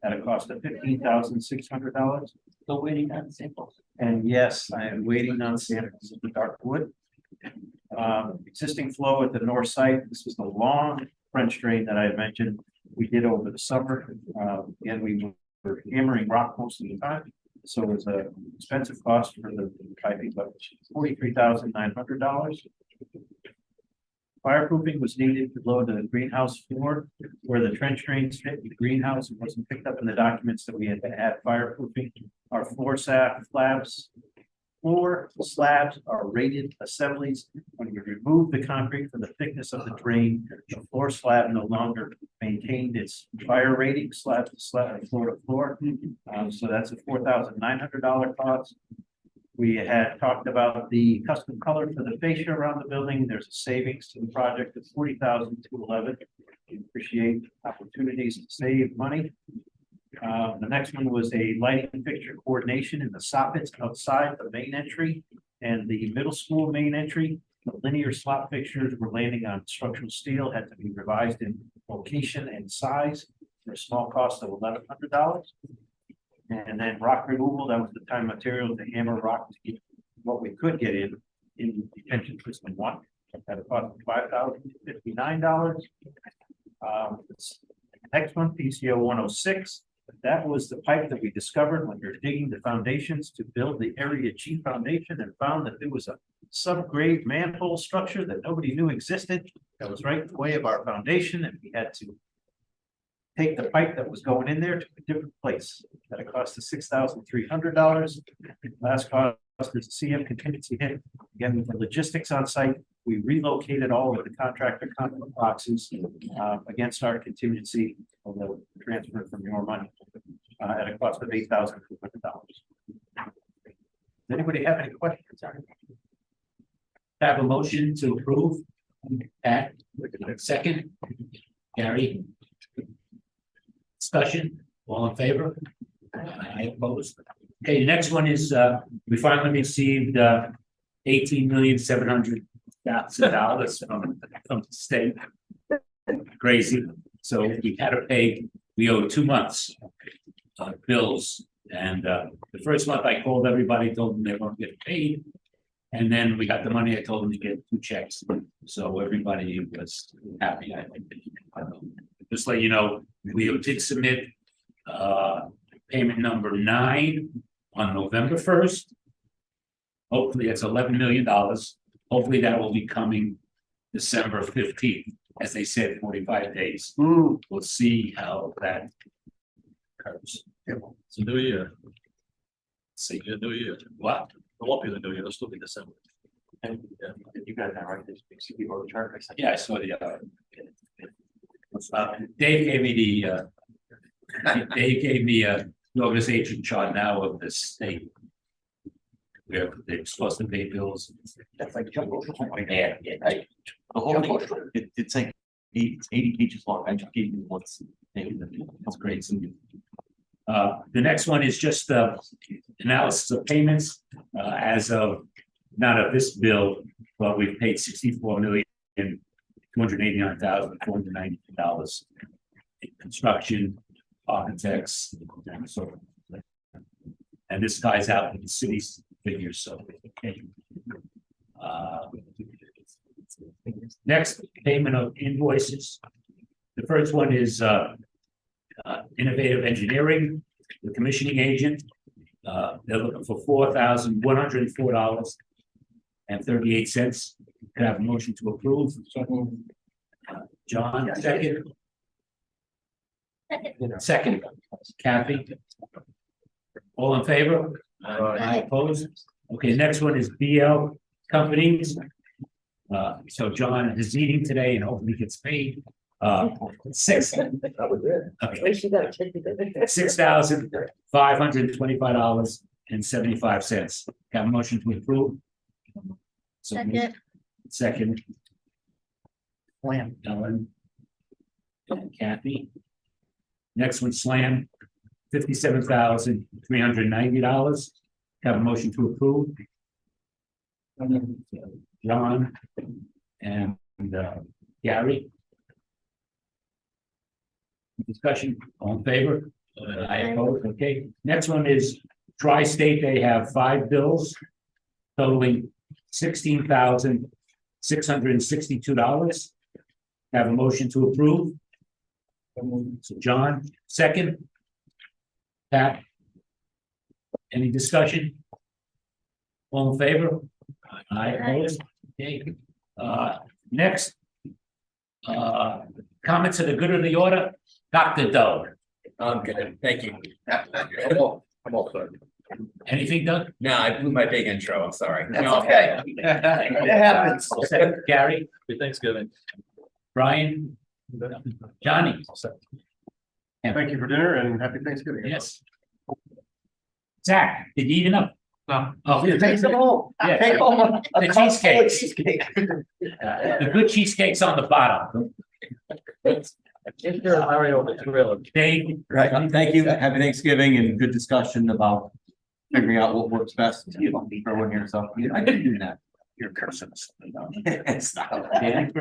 at a cost of $15,600. Still waiting on samples. And yes, I am waiting on samples of the dark wood. Existing flow at the north side. This was the long French drain that I had mentioned. We did over the summer. And we were hammering rock most of the time. So it was an expensive cost for the piping, but $43,900. Fireproofing was needed below the greenhouse floor where the trench drains fit the greenhouse. It wasn't picked up in the documents that we had to add fireproofing. Our floor slabs are rated assemblies. When you remove the concrete from the thickness of the drain, the floor slab no longer maintained its fire rating slab to slab, floor to floor. So that's a $4,900 cost. We had talked about the custom color for the fascia around the building. There's a savings to the project of $40,211. We appreciate opportunities to save money. The next one was a lighting fixture coordination in the soffits outside the main entry and the middle school main entry. The linear slot fixtures were landing on structural steel, had to be revised in location and size for a small cost of $1,100. And then rock removal, that was the time material to hammer rock to get what we could get in detention system 1. at a cost of $5,059. Next one, PCO 106. That was the pipe that we discovered when we were digging the foundations to build the Area G foundation and found that there was a subgrade manhole structure that nobody knew existed. That was right in the way of our foundation, and we had to take the pipe that was going in there to a different place. That it cost us $6,300. Last cost is a CM contingency hit. Again, with the logistics on site, we relocated all of the contractor conduit boxes against our contingency, although transferred from your money at a cost of $8,200. Does anybody have any questions? Have a motion to approve. Pat, second. Gary. Discussion, all in favor? I oppose. Okay, the next one is, we finally received, $18,700,000 from the state. Crazy, so we had to pay, we owe 2 months bills, and the first month I called everybody, told them they weren't getting paid. And then we got the money, I told them to get 2 checks, so everybody was happy, I think. Just let you know, we did submit payment number 9 on November 1st. Hopefully it's $11 million. Hopefully that will be coming December 15th, as they said, 45 days. We'll see how that occurs. It's a new year. See, It's a new year. what? It won't be the new year, it'll still be December. And you guys are right, this big city org chart. Yeah, I saw the Dave gave me the organization chart now of the state. Where they're supposed to pay bills. That's like jungle. Yeah, The whole thing, it's like, it's 80 pages long, I just gave you once. That's great. The next one is just analysis of payments as of, not of this bill, but we've paid $64,289,490 in construction, architects, and so forth. And this ties out with the city's figures, so. Next, payment of invoices. The first one is Innovative Engineering, the commissioning agent. They're looking for $4,104.38. Can I have a motion to approve? John, second. Second, Kathy. All in favor? I oppose. Okay, next one is BL Companies. So John is eating today and hopefully gets paid. Six. Okay. $6,525.75. Got a motion to approve? Second. Second. Ellen. And Kathy. Next one, Slam, $57,390. Have a motion to approve? John and Gary. Discussion, all in favor? I oppose, okay. Next one is Tri-State, they have 5 bills totaling $16,662. Have a motion to approve? So John, second. Pat? Any discussion? All in favor? I oppose. Okay. Next. Comments to the good of the order? Dr. Doe. Okay, thank you. I'm all set. Anything, Doug? No, I blew my big intro, I'm sorry. That's No, okay. It happens. Gary, Happy Thanksgiving. Brian, Johnny. Thank you for dinner and happy Thanksgiving. Yes. Zach, did you eat enough? No. Oh, Take them home. Yeah. Take home a The cup full of cheesecake. cheesecake. The good cheesecake's on the bottom. Mario with the grill. Dave, Right, thank you, happy Thanksgiving and good discussion about figuring out what works best for everyone here, so I didn't do that. you're cursing us. It's not. Thanks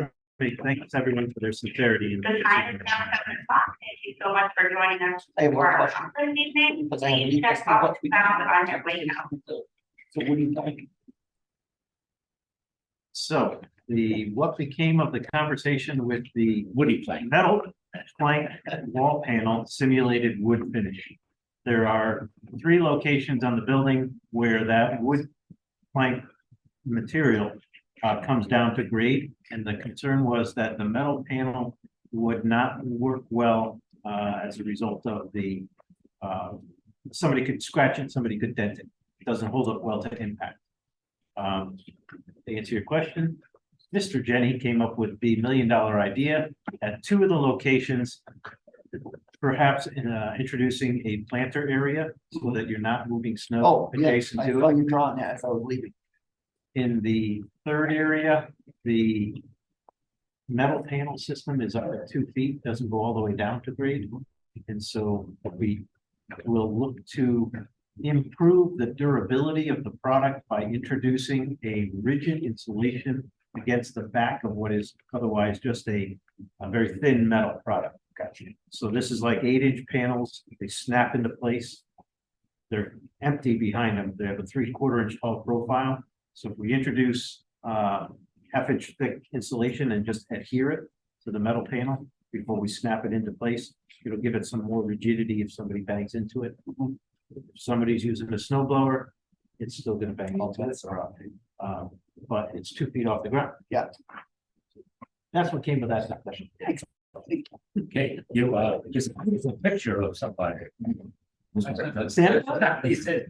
everyone for their sincerity. The time is now 7 o'clock. Thank you so much for joining us I have for one our question. conference evening. Because I have Please check what box we- found on your way out. So what do you think? So, what became of the conversation with the Woody plank. metal plank wall panel simulated wood finish. There are 3 locations on the building where that wood plank material comes down to grade, and the concern was that the metal panel would not work well as a result of the somebody could scratch it, somebody could dent it. It doesn't hold up well to impact. To answer your question, Mr. Jenny came up with the $1 million idea at 2 of the locations, perhaps introducing a planter area so that you're not moving snow Oh, yeah, adjacent I to saw it. you drawing that as I was leaving. In the 3rd area, the metal panel system is up at 2 feet, doesn't go all the way down to grade. And so we will look to improve the durability of the product by introducing a rigid insulation against the back of what is otherwise just a very thin metal product. Gotcha. So this is like 8-inch panels. They snap into place. They're empty behind them. They have a 3/4 inch tall profile. So if we introduce 1/2 inch thick insulation and just adhere it to the metal panel before we snap it into place, it'll give it some more rigidity if somebody bangs into it. If somebody's using a snow blower, it's still gonna bang into it. But it's 2 feet off the ground. Yeah. That's what came to that discussion. Okay, you, just, it's a picture of somebody. Sam? He said-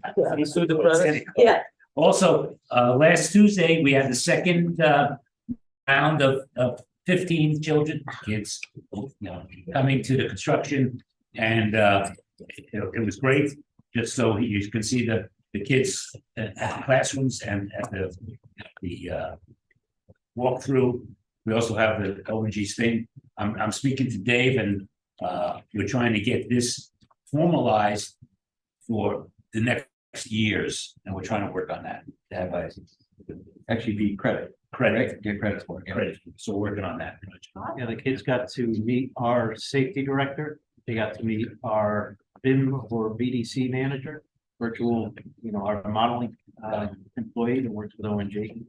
Yeah. Also, last Tuesday, we had the second, round of 15 children, kids, you know, coming to the construction. And, it was great, just so you can see the kids at the classrooms and at the walkthrough. We also have the ONG thing. I'm speaking to Dave, and we're trying to get this formalized for the next years, and we're trying to work on that. To have Actually be credit, get credit for it. credit. So we're working on that. Yeah, the kids got to meet our safety director. They got to meet our BIM or BDC manager, virtual, our modeling employee that works with ONG.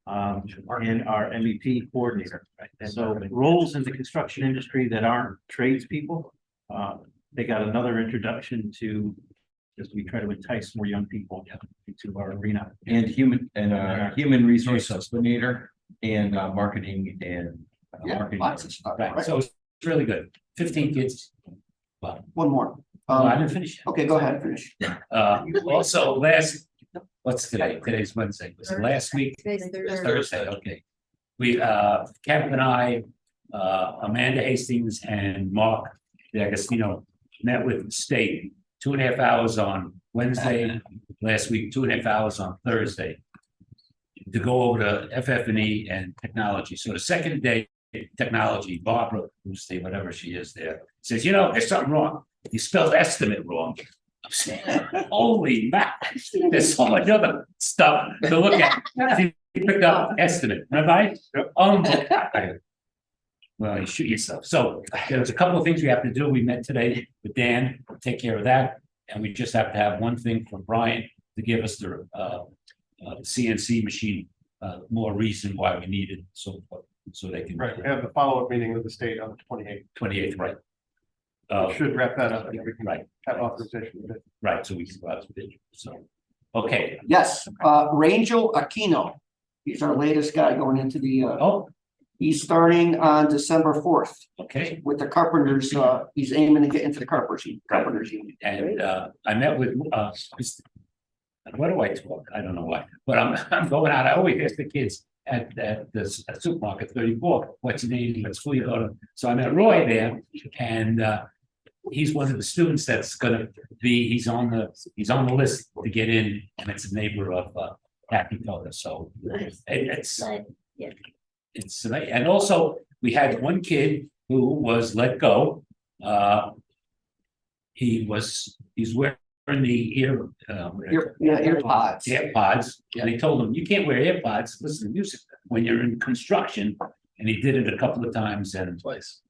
And our MEP coordinator. And so roles in the construction industry that aren't tradespeople, they got another introduction to, as we try to entice more young people into our arena. And human resource coordinator and marketing and. Yeah, marketing. lots of stuff. Right, right? so it's really good. 15 kids. One more. I didn't finish. Okay, go ahead, finish. Also, what's today? Today's Wednesday. Was it last week? Thursday, okay. We, Kevin and I, Amanda Hastings and Mark D'Agostino met with the state 2.5 hours on Wednesday, last week, 2.5 hours on Thursday, to go over to FF&E and technology. So the second day, technology, Barbara, who's the whatever she is there, says, there's something wrong. You spelled estimate wrong. I'm saying, holy man, there's so much other stuff to look at. He picked up estimate, right? Well, you shoot yourself. So there's a couple of things we have to do. We met today with Dan, to take care of that. And we just have to have one thing from Brian to give us the CNC machine, more reason why we need it, so they can. Right, we have the follow-up meeting with the state on the 28th. 28th, right? Should wrap that up, and we can Right. have authorization. of it. Right, so we can go out to bid, so, okay. Yes, Rangel Aquino. He's our latest guy going into the, he's starting on December 4th Okay, with the carpenters. He's aiming to get into the carpenters union. and I met with what do I talk? I don't know why, but I'm going out. I always ask the kids at the supermarket 34, what's your name, what school you go to? So I met Roy there, and he's one of the students that's gonna be, he's on the list to get in, and it's a neighbor of Kathy Felder, so it's and also we had one kid who was let go. He's wearing the AirPods. AirPods, and they told him, you can't wear AirPods, listen to music when you're in construction. And he did it a couple of times and twice,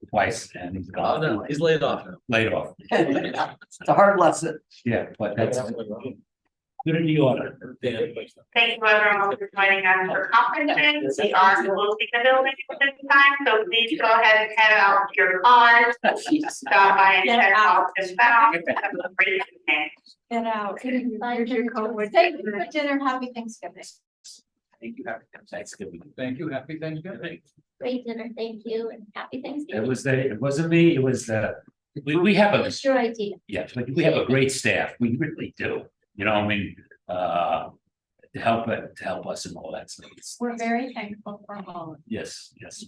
and he's gone. No, he's laid off now. Laid off. It's a hard lesson. Yeah, but that's, Good in the order. Thank you everyone for joining us for conferences. We are closing the building at this time, so please go ahead and head out to your cars. Stop by and check out this bound. Have a great evening. Get out. Here's your code. Thank Thank you for dinner. Happy Thanksgiving. Thank you, happy Thanksgiving. Thank you, happy Thanksgiving. Great dinner, thank you, and happy Thanksgiving. It wasn't me, it was, we have It a, was your idea. yes, we have a great staff, we really do, you know, I mean, to help us and all that stuff. We're very thankful for all. Yes, yes.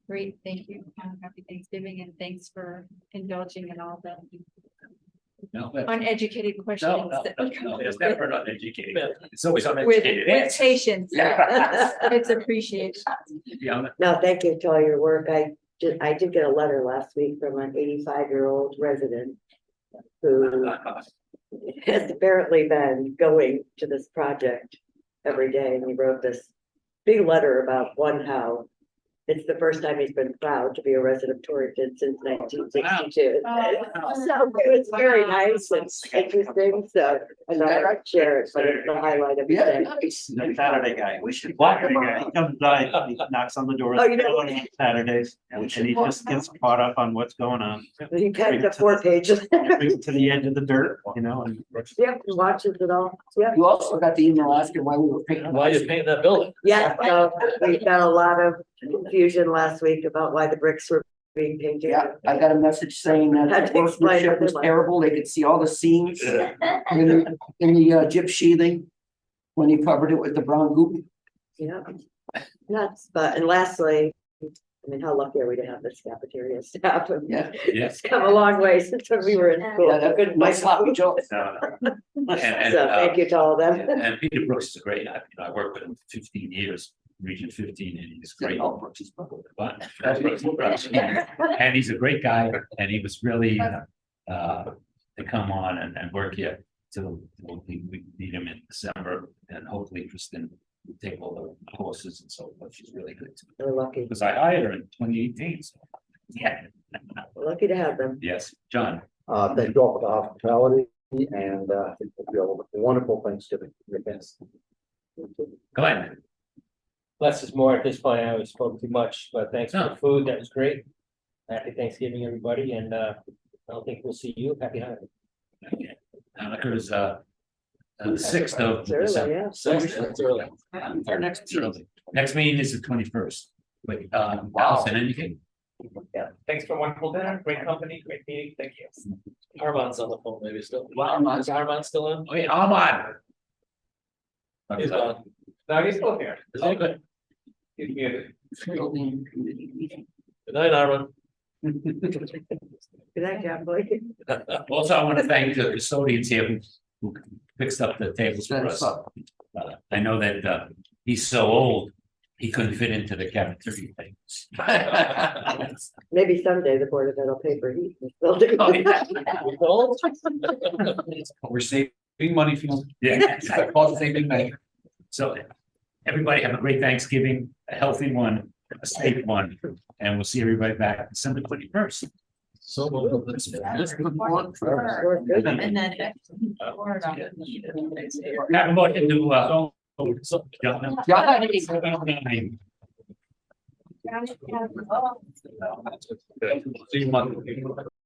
Great, thank you. Happy Thanksgiving and thanks for indulging in all the No, but- uneducated no, questions. no, that no, we come no, it's up with. never not educated, it's always With uneducated. answers. patience. Yeah. It's appreciated. Yeah, No, thank you to all your work. I did get a letter last week from an 85-year-old resident who has apparently been going to this project every day, and he wrote this big letter about how it's the first time he's been proud to be a resident of Torrington since 1962. So it was very nice and interesting, so I thought I'd share it, but it's the highlight of the day. The Saturday guy, we should. Saturday guy, he comes by, he knocks on the door Oh, you know- on Saturdays, and he just gets caught up on what's going on. He got the 4 pages. Brings it to the edge of the dirt, you know, and. Yep, he watches it all. Yep. You also got the email asking why we were painting. Why you painting that building? Yeah, so we got a lot of confusion last week about why the bricks were being painted. Yeah, I got a message saying that Had to the explain workmanship was it. terrible. They could see all the seams in the gyp sheathing when he covered it with the brown goop. Yeah, nuts, and lastly, I mean, how lucky are we to have this cafeteria staff? Yeah. yes. It's come a long way since when we were in school. Yeah, that good, my sloppy Joe. No, no. And, So thank you to all of them. And Peter Brooks is great, I worked with him for 15 years, Region 15, and he's great. But, and he's a great guy, and he was really, to come on and work here. So we need him in December, and hopefully Kristen will take all the courses and so forth. She's really good. We're lucky, Because I hired her in 2018. So. Yeah. we're lucky to have them. Yes, John. Thank you all for the hospitality and I think it'll be a wonderful Thanksgiving. Glenn. Less is more at this point. I always spoke too much, but thanks for No. the food. That was great. Happy Thanksgiving, everybody, and I don't think we'll see you. Happy Hanukkah. Hanukkah is the 6th of It's early, December. yeah. That's early. Our next It's early. Next meeting is the 21st. Wait, Allison, anything? Yeah, thanks for a wonderful dinner, great company, great meeting, thank you. Armand's on the phone maybe still. Wow. Is Armand still in? Oh, yeah, Armand. He's gone. No, he's still here. Oh, good. He's muted. Good night, Armand. Good night, John Blake. Also, I want to thank the custodians here who fixed up the tables for us. I know that he's so old, he couldn't fit into the cafeteria tables. Maybe someday the Board of Ed will pay for heat in this building. Oh, yeah. We're saving money for you. Yeah. Cost saving measure. So everybody have a great Thanksgiving, a healthy one, a safe one, and we'll see everybody back December 21st. So. We're good. And then. Have a motion to, John. Yeah. See you Monday.